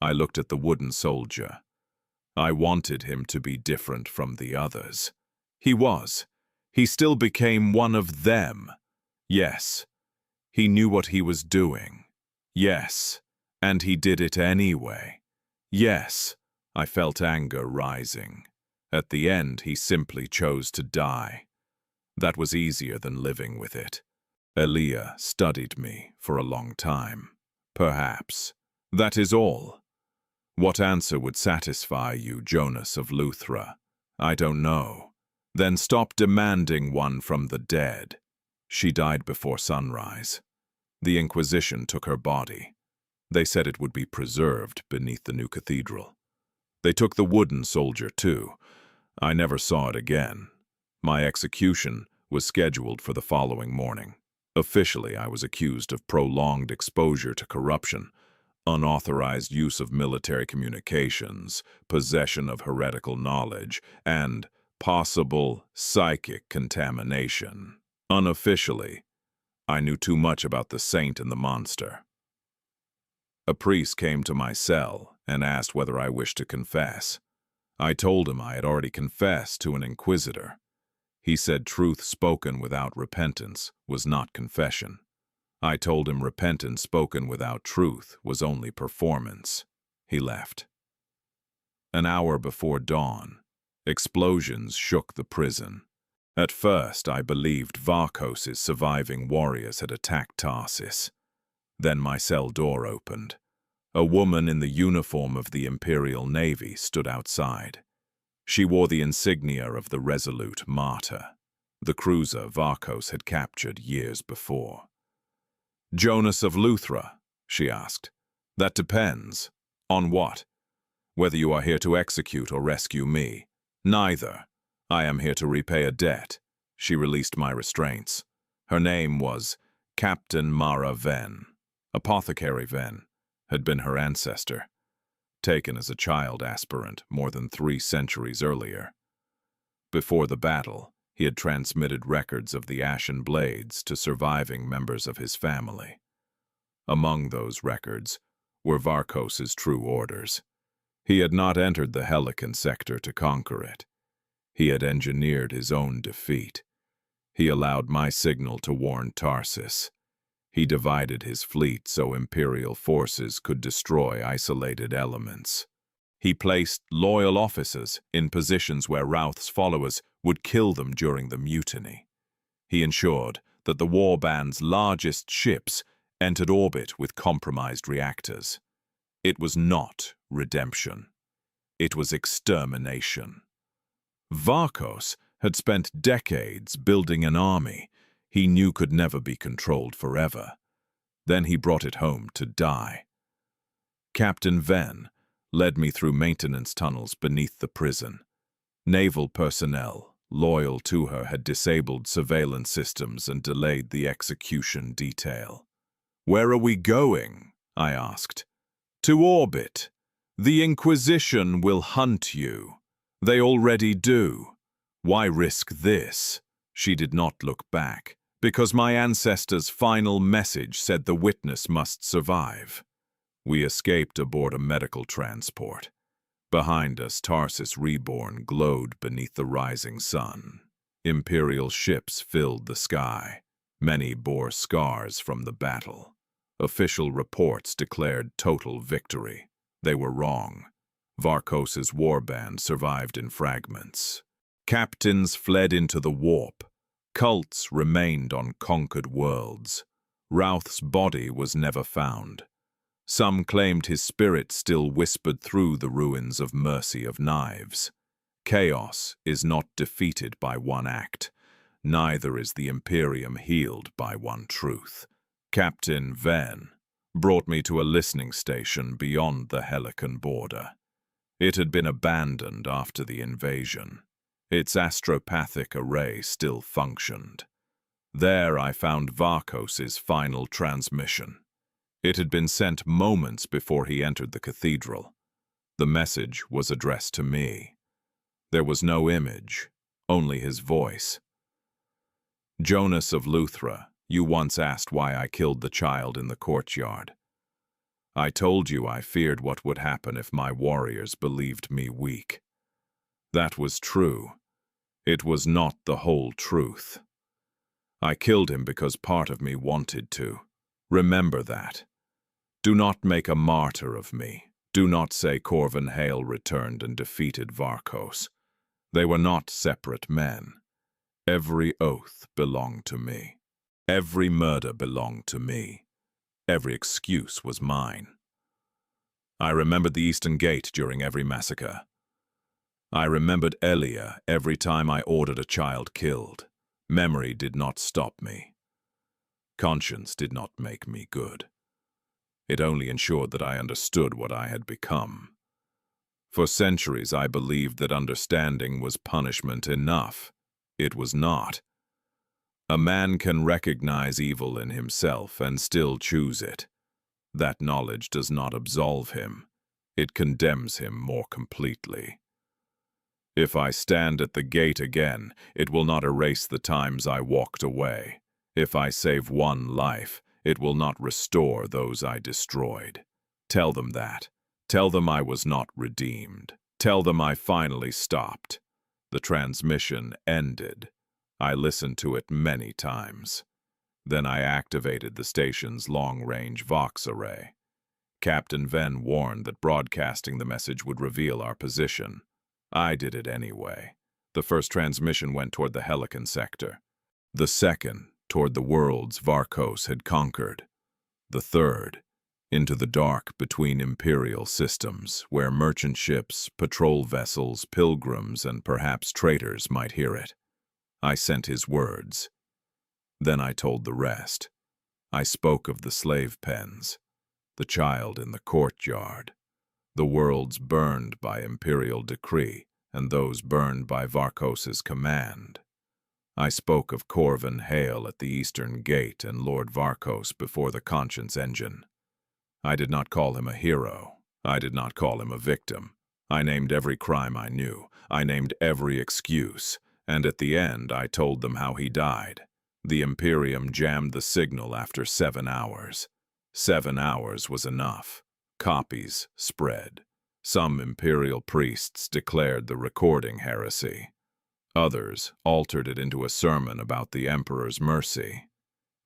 I looked at the wooden soldier. I wanted him to be different from the others. He was. He still became one of them. Yes. He knew what he was doing. Yes. And he did it anyway. Yes. I felt anger rising. At the end, he simply chose to die. That was easier than living with it. Elia studied me for a long time. Perhaps. That is all. What answer would satisfy you, Jonas of Luthra? I don't know. Then stop demanding one from the dead. She died before sunrise. The Inquisition took her body. They said it would be preserved beneath the new cathedral. They took the wooden soldier, too. I never saw it again. My execution was scheduled for the following morning. Officially, I was accused of prolonged exposure to corruption, unauthorized use of military communications, possession of heretical knowledge, and possible psychic contamination. Unofficially, I knew too much about the saint and the monster. A priest came to my cell and asked whether I wished to confess. I told him I had already confessed to an inquisitor. He said truth spoken without repentance was not confession. I told him repentance spoken without truth was only performance. He left. An hour before dawn, explosions shook the prison. At first, I believed Vhalos' surviving warriors had attacked Tarsus. Then my cell door opened. A woman in the uniform of the Imperial Navy stood outside. She wore the insignia of the resolute martyr, the cruiser Vhalos had captured years before. Jonas of Luthra, she asked. That depends. On what? Whether you are here to execute or rescue me. Neither. I am here to repay a debt. She released my restraints. Her name was Captain Mara Ven. Apothecary Ven had been her ancestor, taken as a child aspirant more than 3 centuries earlier. Before the battle, he had transmitted records of the Ashen Blades to surviving members of his family. Among those records were Vhalos' true orders. He had not entered the Helican sector to conquer it. He had engineered his own defeat. He allowed my signal to warn Tarsus. He divided his fleet so Imperial forces could destroy isolated elements. He placed loyal officers in positions where Routh's followers would kill them during the mutiny. He ensured that the warband's largest ships entered orbit with compromised reactors. It was not redemption. It was extermination. Vhalos had spent decades building an army he knew could never be controlled forever. Then he brought it home to die. Captain Ven led me through maintenance tunnels beneath the prison. Naval personnel, loyal to her, had disabled surveillance systems and delayed the execution detail. Where are we going? I asked. To orbit. The Inquisition will hunt you. They already do. Why risk this? She did not look back, because my ancestor's final message said the witness must survive. We escaped aboard a medical transport. Behind us, Tarsus Reborn glowed beneath the rising sun. Imperial ships filled the sky. Many bore scars from the battle. Official reports declared total victory. They were wrong. Vhalos' warband survived in fragments. Captains fled into the warp. Cults remained on conquered worlds. Routh's body was never found. Some claimed his spirit still whispered through the ruins of Mercy of Knives. Chaos is not defeated by one act. Neither is the Imperium healed by one truth. Captain Ven brought me to a listening station beyond the Helican border. It had been abandoned after the invasion. Its astropathic array still functioned. There I found Vhalos' final transmission. It had been sent moments before he entered the cathedral. The message was addressed to me. There was no image, only his voice. Jonas of Luthra, you once asked why I killed the child in the courtyard. I told you I feared what would happen if my warriors believed me weak. That was true. It was not the whole truth. I killed him because part of me wanted to. Remember that. Do not make a martyr of me. Do not say Corvin Hale returned and defeated Vhalos. They were not separate men. Every oath belonged to me. Every murder belonged to me. Every excuse was mine. I remembered the Eastern Gate during every massacre. I remembered Elia every time I ordered a child killed. Memory did not stop me. Conscience did not make me good. It only ensured that I understood what I had become. For centuries I believed that understanding was punishment enough. It was not. A man can recognize evil in himself and still choose it. That knowledge does not absolve him. It condemns him more completely. If I stand at the gate again, it will not erase the times I walked away. If I save one life, it will not restore those I destroyed. Tell them that. Tell them I was not redeemed. Tell them I finally stopped. The transmission ended. I listened to it many times. Then I activated the station's long-range Vox array. Captain Venn warned that broadcasting the message would reveal our position. I did it anyway. The first transmission went toward the Helican sector. The second, toward the worlds Vhalos had conquered. The third, into the dark between Imperial systems, where merchant ships, patrol vessels, pilgrims, and perhaps traitors might hear it. I sent his words. Then I told the rest. I spoke of the slave pens, the child in the courtyard, the worlds burned by Imperial decree, and those burned by Vhalos' command. I spoke of Corvin Hale at the Eastern Gate and Lord Vhalos before the Conscience Engine. I did not call him a hero. I did not call him a victim. I named every crime I knew. I named every excuse. And at the end, I told them how he died. The Imperium jammed the signal after 7 hours. 7 hours was enough. Copies spread. Some Imperial priests declared the recording heresy. Others altered it into a sermon about the Emperor's mercy.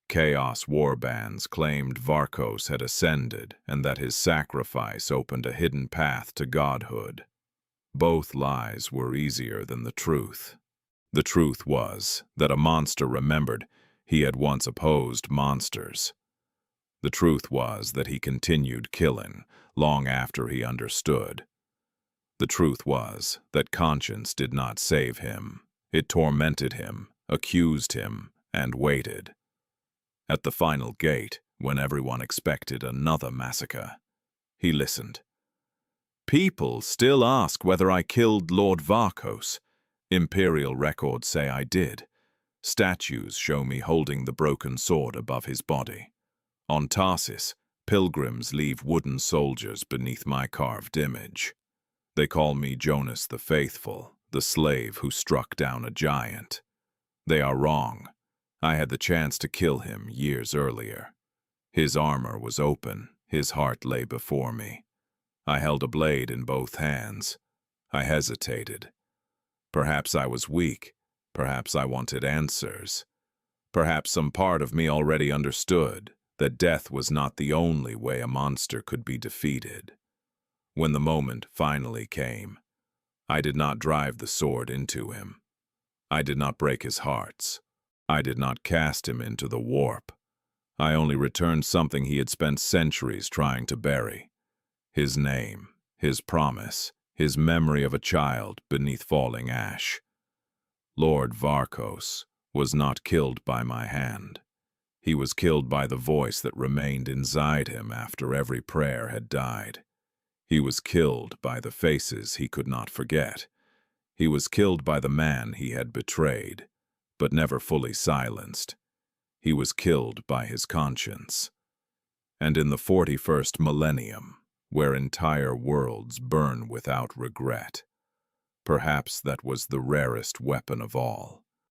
Chaos warbands claimed Vhalos had ascended and that his sacrifice opened a hidden path to godhood. Both lies were easier than the truth. The truth was that a monster remembered he had once opposed monsters. The truth was that he continued killing long after he understood. The truth was that conscience did not save him. It tormented him, accused him, and waited. At the final gate, when everyone expected another massacre, he listened. People still ask whether I killed Lord Vhalos. Imperial records say I did. Statues show me holding the broken sword above his body. On Tarsis, pilgrims leave wooden soldiers beneath my carved image. They call me Jonas the Faithful, the slave who struck down a giant. They are wrong. I had the chance to kill him years earlier. His armor was open, his heart lay before me. I held a blade in both hands. I hesitated. Perhaps I was weak. Perhaps I wanted answers. Perhaps some part of me already understood that death was not the only way a monster could be defeated. When the moment finally came, I did not drive the sword into him. I did not break his hearts. I did not cast him into the warp. I only returned something he had spent centuries trying to bury. His name, his promise, his memory of a child beneath falling ash. Lord Vhalos was not killed by my hand. He was killed by the voice that remained inside him after every prayer had died. He was killed by the faces he could not forget. He was killed by the man he had betrayed, but never fully silenced. He was killed by his conscience. And in the 41st millennium, where entire worlds burn without regret, perhaps that was the rarest weapon of all.